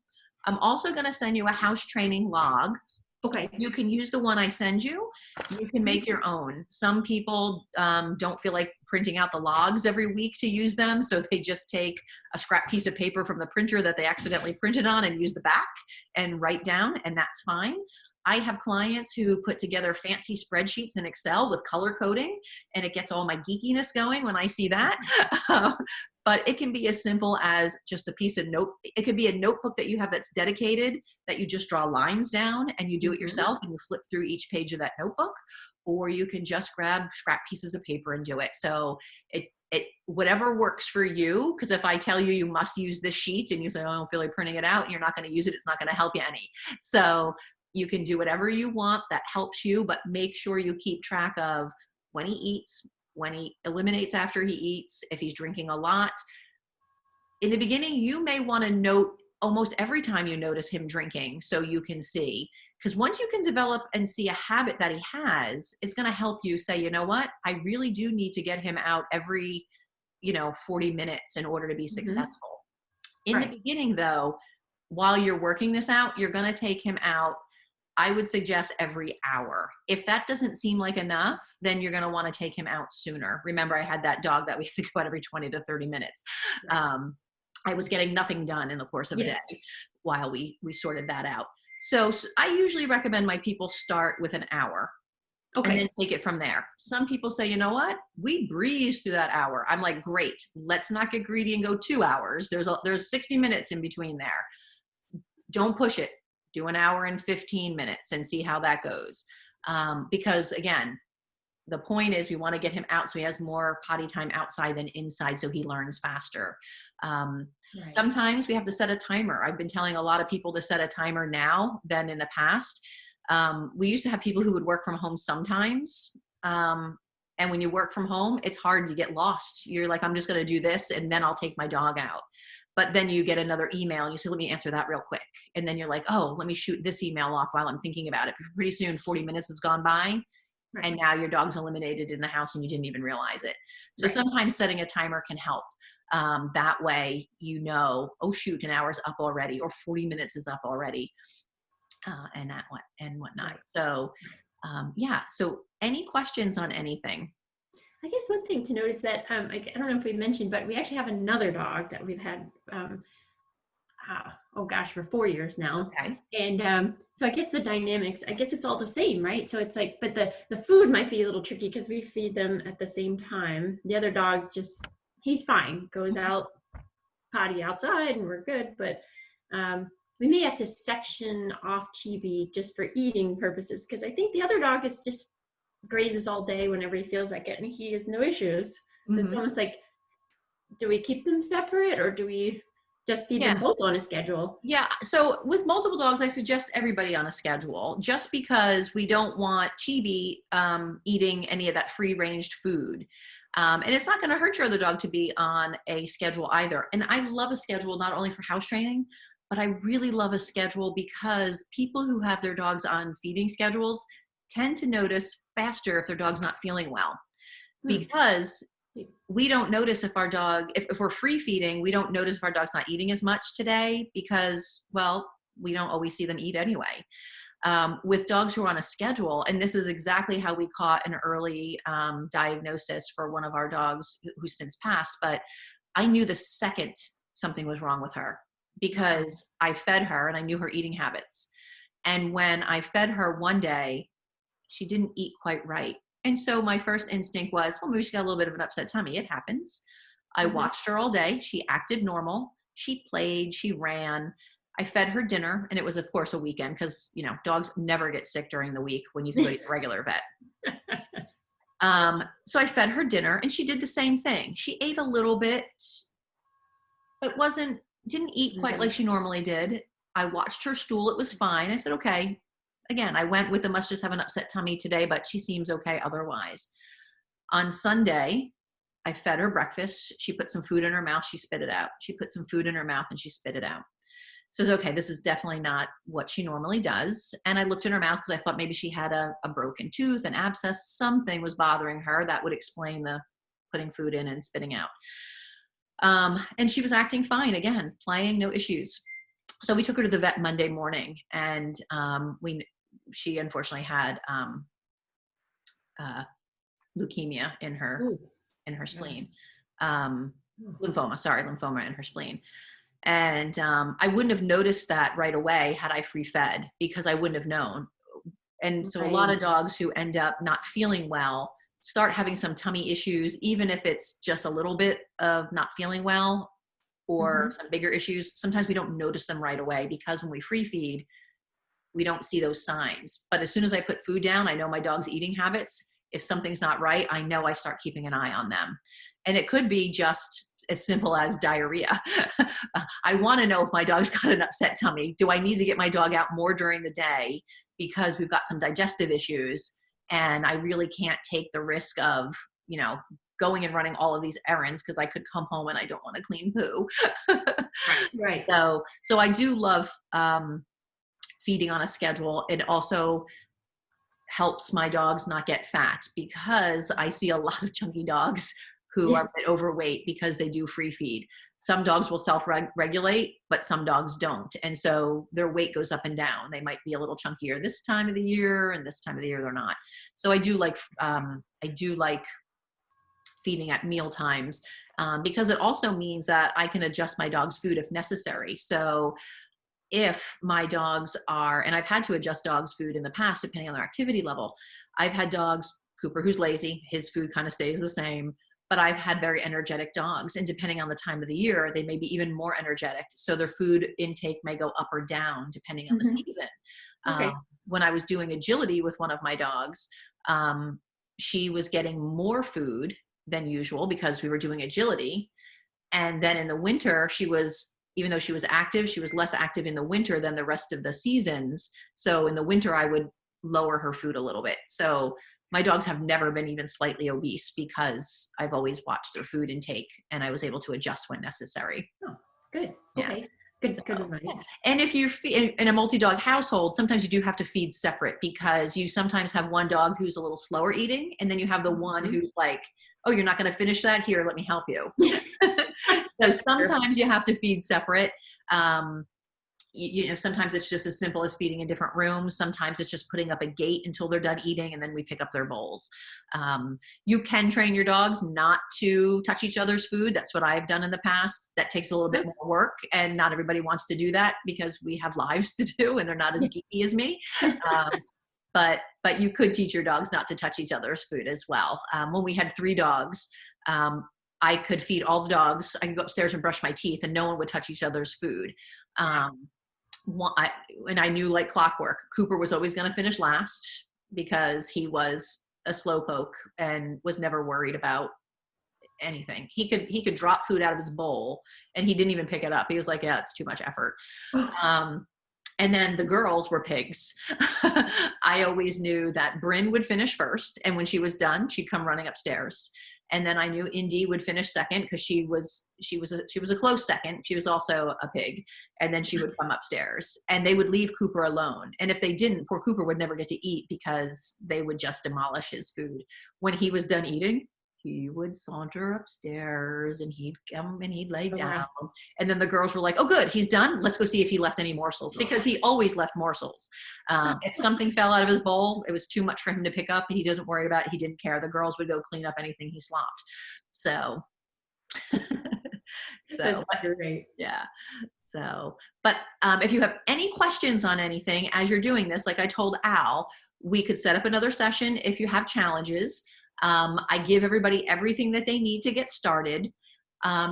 I'm also going to send you a house training log. Okay. You can use the one I send you. You can make your own. Some people don't feel like printing out the logs every week to use them. So they just take a scrap piece of paper from the printer that they accidentally printed on and use the back and write down, and that's fine. I have clients who put together fancy spreadsheets in Excel with color coding, and it gets all my geekiness going when I see that. But it can be as simple as just a piece of note. It could be a notebook that you have that's dedicated, that you just draw lines down and you do it yourself and you flip through each page of that notebook, or you can just grab scrap pieces of paper and do it. So it whatever works for you, because if I tell you you must use this sheet and you say, oh, I don't feel like printing it out, and you're not going to use it, it's not going to help you any. So you can do whatever you want that helps you, but make sure you keep track of when he eats, when he eliminates after he eats, if he's drinking a lot. In the beginning, you may want to note almost every time you notice him drinking, so you can see, because once you can develop and see a habit that he has, it's going to help you say, you know what, I really do need to get him out every 40 minutes in order to be successful. In the beginning, though, while you're working this out, you're going to take him out, I would suggest, every hour. If that doesn't seem like enough, then you're going to want to take him out sooner. Remember, I had that dog that we had to go out every 20 to 30 minutes. I was getting nothing done in the course of a day while we sorted that out. So I usually recommend my people start with an hour. Okay. And then take it from there. Some people say, you know what? We breeze through that hour. I'm like, great. Let's not get greedy and go 2 hours. There's 60 minutes in between there. Don't push it. Do an hour and 15 minutes and see how that goes. Because again, the point is we want to get him out so he has more potty time outside than inside, so he learns faster. Sometimes we have to set a timer. I've been telling a lot of people to set a timer now than in the past. We used to have people who would work from home sometimes. And when you work from home, it's hard to get lost. You're like, I'm just going to do this and then I'll take my dog out. But then you get another email and you say, let me answer that real quick. And then you're like, oh, let me shoot this email off while I'm thinking about it. Pretty soon 40 minutes has gone by. And now your dog's eliminated in the house and you didn't even realize it. So sometimes setting a timer can help. That way, oh shoot, an hour's up already, or 40 minutes is up already. And whatnot. So, So any questions on anything? I guess one thing to notice that, I don't know if we mentioned, but we actually have another dog that we've had, for 4 years now. Okay. And so I guess the dynamics, I guess it's all the same, right? So it's like, but the food might be a little tricky because we feed them at the same time. The other dog's he's fine, goes out, potty outside, and we're good. But we may have to section off Chibi just for eating purposes, because I think the other dog is just grazes all day whenever he feels like it, and he has no issues. So it's almost like, do we keep them separate, or do we just feed them both on a schedule? Yeah. So with multiple dogs, I suggest everybody on a schedule, just because we don't want Chibi eating any of that free-ranged food. And it's not going to hurt your other dog to be on a schedule either. And I love a schedule not only for house training, but I really love a schedule because people who have their dogs on feeding schedules tend to notice faster if their dog's not feeling well. Because we don't notice if our dog, if we're free feeding, we don't notice if our dog's not eating as much today because, well, we don't always see them eat anyway. With dogs who are on a schedule, and this is exactly how we caught an early diagnosis for one of our dogs who's since passed, but I knew the second something was wrong with her because I fed her and I knew her eating habits. And when I fed her one day, she didn't eat quite right. And so my first instinct was, well, maybe she got a little bit of an upset tummy. It happens. I watched her all day. She acted normal. She played, she ran. I fed her dinner, and it was, of course, a weekend because, dogs never get sick during the week when you can go to a regular vet. So I fed her dinner, and she did the same thing. She ate a little bit, but didn't eat quite like she normally did. I watched her stool. It was fine. I said, okay. Again, I went with the must just have an upset tummy today, but she seems okay otherwise. On Sunday, I fed her breakfast. She put some food in her mouth. She spit it out. She put some food in her mouth and she spit it out. So I said, okay, this is definitely not what she normally does. And I looked in her mouth because I thought maybe she had a broken tooth, an abscess, something was bothering her that would explain the putting food in and spitting out. And she was acting fine again, playing, no issues. So we took her to the vet Monday morning, and she unfortunately had leukemia in her spleen, lymphoma in her spleen. And I wouldn't have noticed that right away had I free fed because I wouldn't have known. And so a lot Right. of dogs who end up not feeling well start having some tummy issues, even if it's just a little bit of not feeling well or Mhm. some bigger issues. Sometimes we don't notice them right away because when we free feed, we don't see those signs. But as soon as I put food down, I know my dog's eating habits. If something's not right, I know I start keeping an eye on them. And it could be just as simple as diarrhea. I want to know if my dog's got an upset tummy. Do I need to get my dog out more during the day because we've got some digestive issues and I really can't take the risk of, going and running all of these errands because I could come home and I don't want to clean poo. Right. Right. So I do love feeding on a schedule. It also helps my dogs not get fat because I see a lot of chunky dogs who Yeah. are a bit overweight because they do free feed. Some dogs will self-regulate, but some dogs don't. And so their weight goes up and down. They might be a little chunkier this time of the year, and this time of the year they're not. So I do like feeding at meal times because it also means that I can adjust my dog's food if necessary. So if my dogs are, and I've had to adjust dogs' food in the past, depending on their activity level. I've had dogs, Cooper, who's lazy, his food kind of stays the same, but I've had very energetic dogs. And depending on the time of the year, they may be even more energetic. So their food intake may go up or down depending on the Mhm. season. Okay. When I was doing agility with one of my dogs, um, she was getting more food than usual because we were doing agility. And then in the winter, even though she was active, she was less active in the winter than the rest of the seasons. So in the winter, I would lower her food a little bit. So my dogs have never been even slightly obese because I've always watched their food intake and I was able to adjust when necessary. Oh, good. Yeah. Okay. So, Good yeah. advice. And if you're in a multi-dog household, sometimes you do have to feed separate because you sometimes have one dog who's a little slower eating, and then you have the one Mhm. who's like, "Oh, you're not going to finish that? Here, let me help you." So That's true. sometimes you have to feed separate. Um, sometimes it's just as simple as feeding in different rooms. Sometimes it's just putting up a gate until they're done eating and then we pick up their bowls. You can train your dogs not to touch each other's food. That's what I've done in the past. That takes a little bit Huh? more work and not everybody wants to do that because we have lives to do and they're not as geeky as me. Um, but you could teach your dogs not to touch each other's food as well. When we had 3 dogs, I could feed all the dogs. I could go upstairs and brush my teeth and no one would touch each other's food. Um, and I knew like clockwork, Cooper was always going to finish last because he was a slowpoke and was never worried about anything. He could drop food out of his bowl and he didn't even pick it up. He was like, yeah, it's too much effort. Um, and then the girls were pigs. I always knew that Bryn would finish first, and when she was done, she'd come running upstairs. And then I knew Indy would finish second because she was a close second. She was also a pig, and then she would come upstairs. And they would leave Cooper alone. And if they didn't, poor Cooper would never get to eat because they would just demolish his food. When he was done eating, he would saunter upstairs and he'd come and he'd lay The down. rest. And then the girls were like, oh, good, he's done. Let's go see if he left any morsels because he always left morsels. If something fell out of his bowl, it was too much for him to pick up and he doesn't worry about it. He didn't care. The girls would go clean up anything he slopped. So, so That's great. yeah. So, but if you have any questions on anything as you're doing this, like I told Al, we could set up another session if you have challenges. I give everybody everything that they need to get started.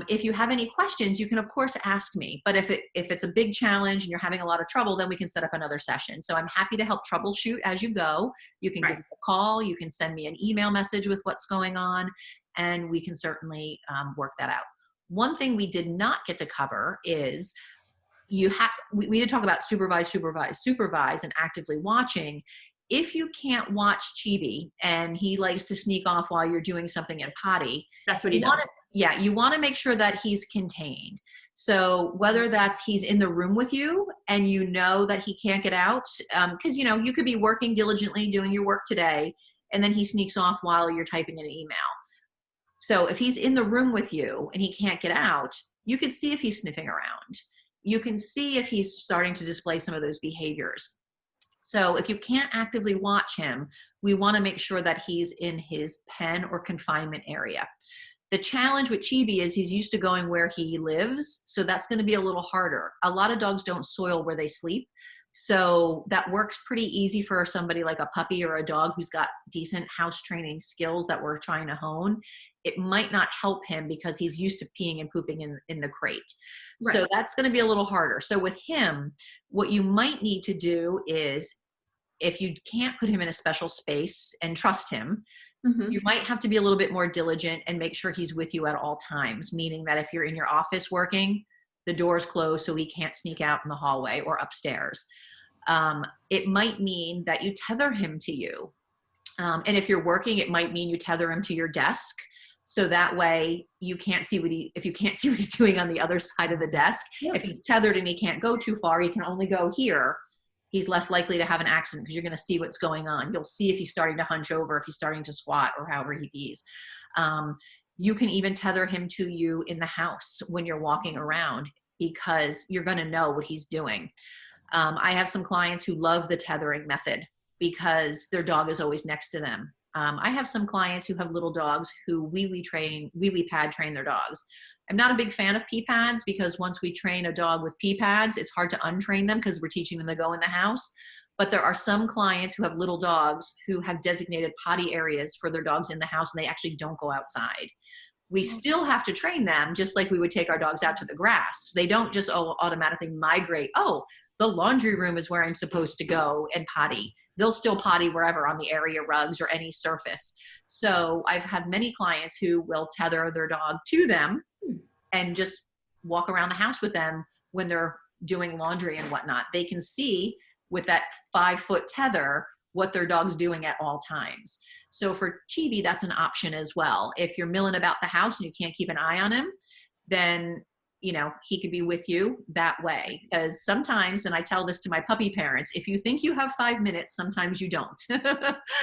If you have any questions, you can of course ask me. But if it's a big challenge and you're having a lot of trouble, then we can set up another session. So I'm happy to help troubleshoot as you go. You can give Right. me a call. You can send me an email message with what's going on, and we can certainly work that out. One thing we did not get to cover is we did talk about supervise and actively watching. If you can't watch Chibi and he likes to sneak off while you're doing something in potty, That's what he does. you want to make sure that he's contained. So whether that's he's in the room with you and you know that he can't get out, because you could be working diligently doing your work today and then he sneaks off while you're typing in an email. So if he's in the room with you and he can't get out, you can see if he's sniffing around. You can see if he's starting to display some of those behaviors. So if you can't actively watch him, we want to make sure that he's in his pen or confinement area. The challenge with Chibi is he's used to going where he lives, so that's going to be a little harder. A lot of dogs don't soil where they sleep, So that works pretty easy for somebody like a puppy or a dog who's got decent house training skills that we're trying to hone. It might not help him because he's used to peeing and pooping in the crate. Right. So that's going to be a little harder. So with him, what you might need to do is, if you can't put him in a special space and trust him, Hmm. you might have to be a little bit more diligent and make sure he's with you at all times, meaning that if you're in your office working, the door's closed so he can't sneak out in the hallway or upstairs. It might mean that you tether him to you. And if you're working, it might mean you tether him to your desk. So that way you can't see if you can't see what he's doing on the other side of the desk, Yeah. if he's tethered and he can't go too far, he can only go here. He's less likely to have an accident because you're going to see what's going on. You'll see if he's starting to hunch over, if he's starting to squat, or however he pees. You can even tether him to you in the house when you're walking around, because you're going to know what he's doing. I have some clients who love the tethering method because their dog is always next to them. I have some clients who have little dogs who wee pad train their dogs. I'm not a big fan of pee pads because once we train a dog with pee pads, it's hard to untrain them because we're teaching them to go in the house. But there are some clients who have little dogs who have designated potty areas for their dogs in the house, and they actually don't go outside. We still have to train them just like we would take our dogs out to the grass. They don't just automatically migrate. Oh, the laundry room is where I'm supposed to go and potty. They'll still potty wherever on the area rugs or any surface. So I've had many clients who will tether their dog to them and just walk around the house with them when they're doing laundry and whatnot. They can see with that 5-foot tether what their dog's doing at all times. So for Chibi, that's an option as well. If you're milling about the house and you can't keep an eye on him, then he could be with you that way. Because sometimes, and I tell this to my puppy parents, if you think you have 5 minutes, sometimes you don't.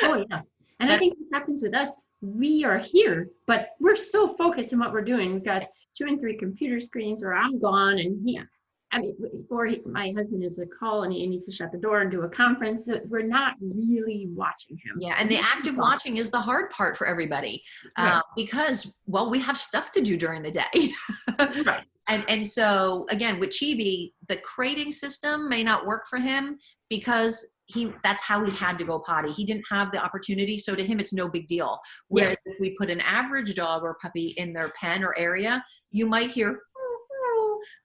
Oh, yeah. And I think this happens with us. We are here, but we're so focused on what we're doing. We've got 2 and 3 computer screens, or I'm gone, and my husband is a call and he needs to shut the door and do a conference. So we're not really watching him. Yeah, and the active watching is the hard part for everybody, Right. because, well, we have stuff to do during the day. Right. And so again, with Chibi, the crating system may not work for him because that's how he had to go potty. He didn't have the opportunity. So to him, it's no big deal. Whereas if we put an average dog or puppy in their pen or area, you might hear,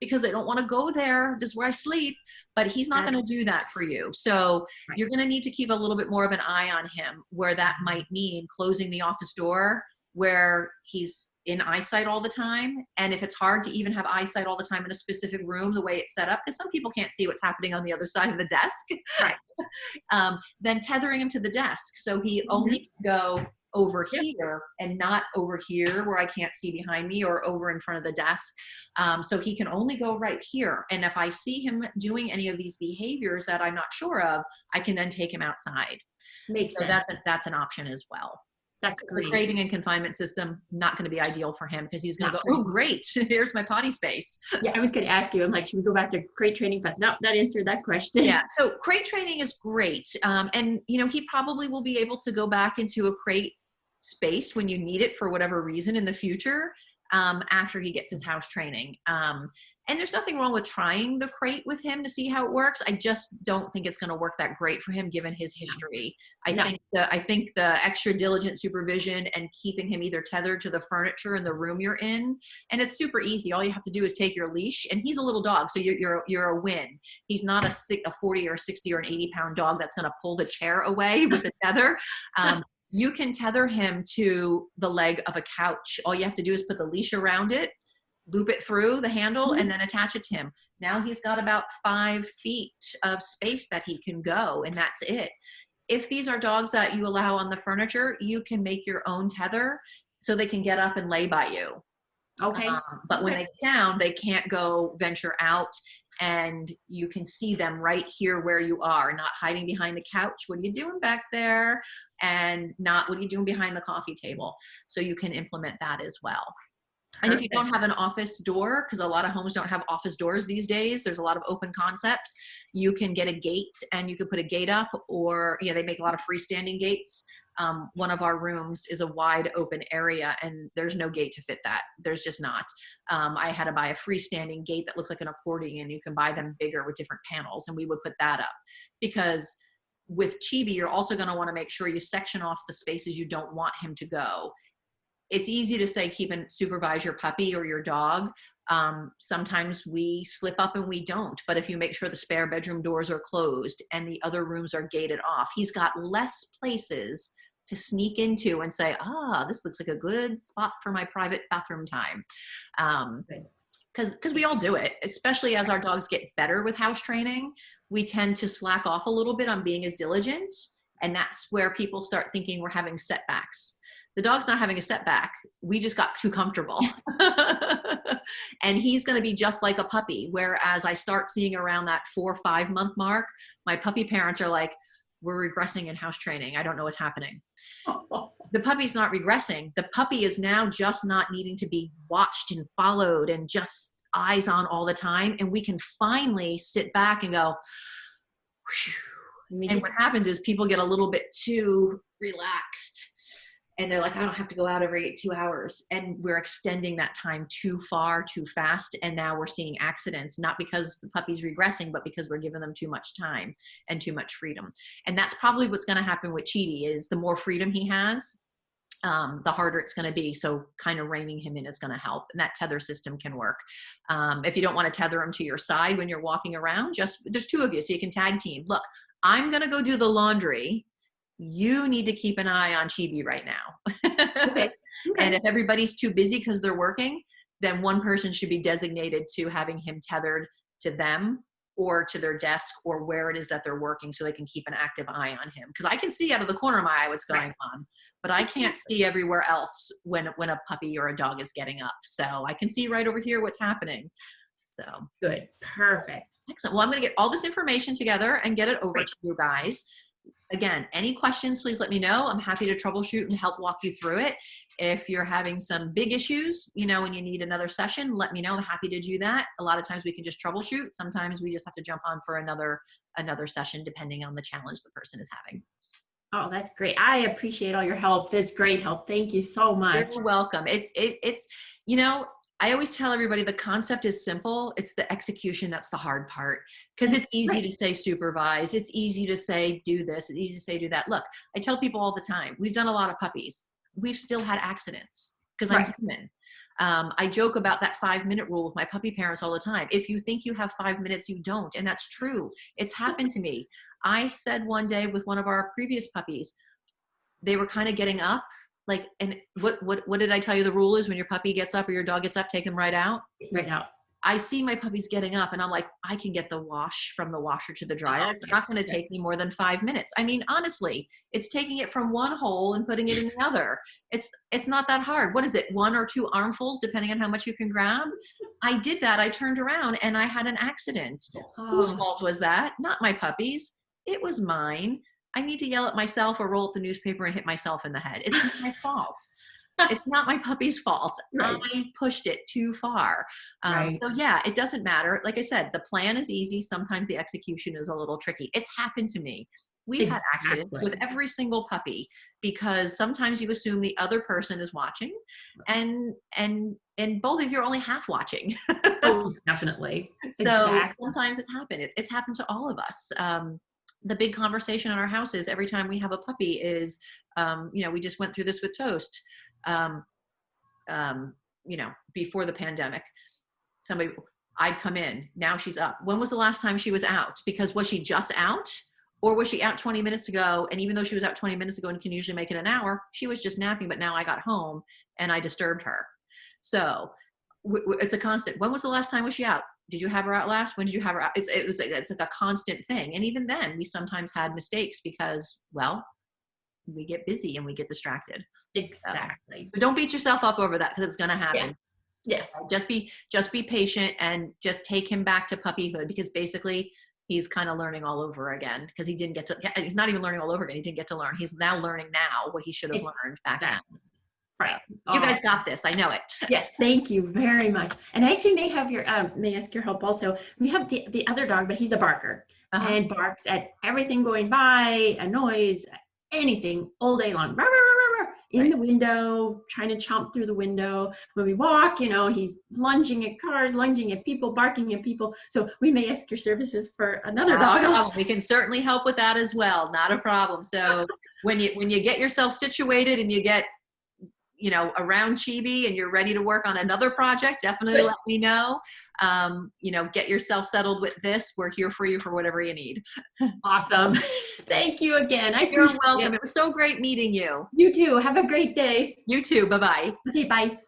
because they don't want to go there. This is where I sleep, but he's not going to do that for you. So you're going to need to keep a little bit more of an eye on him, where that might mean closing the office door where he's in eyesight all the time. And if it's hard to even have eyesight all the time in a specific room, the way it's set up, because some people can't see what's happening on the other side of the desk, then tethering him to the desk. So he only can go over here and not over here where I can't see behind me, or over in front of the desk. So he can only go right here. And if I see him doing any of these behaviors that I'm not sure of, I can then take him outside. Makes so sense. that's an option as well. That's great. The crating and confinement system, not going to be ideal for him, because he's going to go, oh, great, here's my potty space. Yeah, I was going to ask you, I'm like, should we go back to crate training? But no, that answered that question. Yeah, so crate training is great. And, he probably will be able to go back into a crate space when you need it for whatever reason in the future, after he gets his house training. And there's nothing wrong with trying the crate with him to see how it works. I just don't think it's going to work that great for him given his history. I think the extra diligent supervision and keeping him either tethered to the furniture in the room you're in, and it's super easy. All you have to do is take your leash, and he's a little dog, so you're a win. He's not a 40 or 60 or an 80-pound dog that's going to pull the chair away with the tether. You can tether him to the leg of a couch. All you have to do is put the leash around it, loop it through the handle, and then attach it to him. Now he's got about 5 feet of space that he can go, and that's it. If these are dogs that you allow on the furniture, you can make your own tether so they can get up and lay by you. Okay. But when they get down, they can't go venture out, and you can see them right here where you are, not hiding behind the couch. What are you doing back there? And not what are you doing behind the coffee table? So you can implement that as well. And if you don't Perfect. have an office door, because a lot of homes don't have office doors these days, there's a lot of open concepts. You can get a gate and you can put a gate up, or, they make a lot of freestanding gates. One of our rooms is a wide open area and there's no gate to fit that. There's just not. I had to buy a freestanding gate that looks like an accordion. You can buy them bigger with different panels, and we would put that up because with Chibi, you're also going to want to make sure you section off the spaces you don't want him to go. It's easy to say keep and supervise your puppy or your dog. Sometimes we slip up and we don't, but if you make sure the spare bedroom doors are closed and the other rooms are gated off, he's got less places to sneak into and say, this looks like a good spot for my private bathroom time. Good. Because we all do it, especially as our dogs get better with house training, we tend to slack off a little bit on being as diligent. And that's where people start thinking we're having setbacks. The dog's not having a setback. We just got too comfortable. And he's going to be just like a puppy. Whereas I start seeing around that 4 or 5 month mark, my puppy parents are like, we're regressing in house training. I don't know what's happening. The puppy's not regressing. The puppy is now just not needing to be watched and followed and just eyes on all the time. And we can finally sit back and go, whew. And what happens is people get a little bit too relaxed and they're like, I don't have to go out every 2 hours. And we're extending that time too far, too fast. And now we're seeing accidents, not because the puppy's regressing, but because we're giving them too much time and too much freedom. And that's probably what's going to happen with Chidi is the more freedom he has, the harder it's going to be. So kind of reining him in is going to help. And that tether system can work. If you don't want to tether him to your side when you're walking around, there's 2 of you, so you can tag team. Look, I'm going to go do the laundry. You need to keep an eye on Chibi right now. Okay. And if everybody's too busy because they're working, then one person should be designated to having him tethered to them or to their desk or where it is that they're working so they can keep an active eye on him. Because I can see out of the corner of my eye what's going on, but I can't see everywhere else when a puppy or a dog is getting up. So I can see right over here what's happening. So Good. Perfect. excellent. Well, I'm going to get all this information together and get it over to you guys. Again, any questions, please let me know. I'm happy to troubleshoot and help walk you through it. If you're having some big issues, and you need another session, let me know. I'm happy to do that. A lot of times we can just troubleshoot. Sometimes we just have to jump on for another session, depending on the challenge the person is having. Oh, that's great. I appreciate all your help. That's great help. Thank you so much. You're welcome. It's I always tell everybody the concept is simple. It's the execution that's the hard part, because it's easy to say supervise. It's easy to say do this. It's easy to say do that. Look, I tell people all the time, we've done a lot of puppies. We've still had accidents because I'm human. I joke about that 5-minute rule with my puppy parents all the time. If you think you have 5 minutes, you don't. And that's true. It's happened to me. I said one day with one of our previous puppies, they were kind of getting up. Like, and what did I tell you the rule is? When your puppy gets up or your dog gets up, take them right out. Right out. I see my puppies getting up and I'm like, I can get the wash from the washer to the dryer. It's not going to take me more than 5 minutes. I mean, honestly, it's taking it from one hole and putting it in the other. It's not that hard. What is it? 1 or 2 armfuls, depending on how much you can grab. I did that. I turned around and I had an accident. Whose fault was that? Not my puppy's. It was mine. I need to yell at myself or roll up the newspaper and hit myself in the head. It's not my fault. It's not my puppy's fault. Right. I pushed it too far. So yeah, it doesn't matter. Like I said, the plan is easy. Sometimes the execution is a little tricky. It's happened to me. We've had accidents with every single puppy because sometimes you assume the other person is watching and both of you are only half watching. Oh, definitely. So sometimes it's happened. It's happened to all of us. The big conversation in our house is every time we have a puppy is, we just went through this with Toast. Before the pandemic, I'd come in, now she's up. When was the last time she was out? Because was she just out or was she out 20 minutes ago? And even though she was out 20 minutes ago and can usually make it an hour, she was just napping, but now I got home and I disturbed her. So it's a constant. When was the last time was she out? Did you have her out last? When did you have her out? It's like a constant thing. And even then we sometimes had mistakes because, well, we get busy and we get distracted. Exactly. So don't beat yourself up over that because it's going to happen. Yes. Just be patient and just take him back to puppyhood, because basically he's kind of learning all over again because he's not even learning all over again. He didn't get to learn. He's now learning now what he should have learned back then. Right. You Oh, guys got this. I know it. yes, thank you very much. And I actually may have your may ask your help also. We have the other dog, but he's a barker Uh-huh. and barks at everything going by, a noise, anything all day long. Rah, rah, rah, rah, rah, in Right. the window, trying to chomp through the window. When we walk, he's lunging at cars, lunging at people, barking at people. So we may ask your services for another Not a dog problem. also. We can certainly help with that as well. Not a problem. So when you get yourself situated and you get around Chibi and you're ready to work on another project, definitely let me know. Get yourself settled with this. We're here for you for whatever you need. Awesome. Thank you again. I You're appreciate welcome. it. It was so great meeting you. You too. Have a great day. You too. Bye-bye. Okay, bye.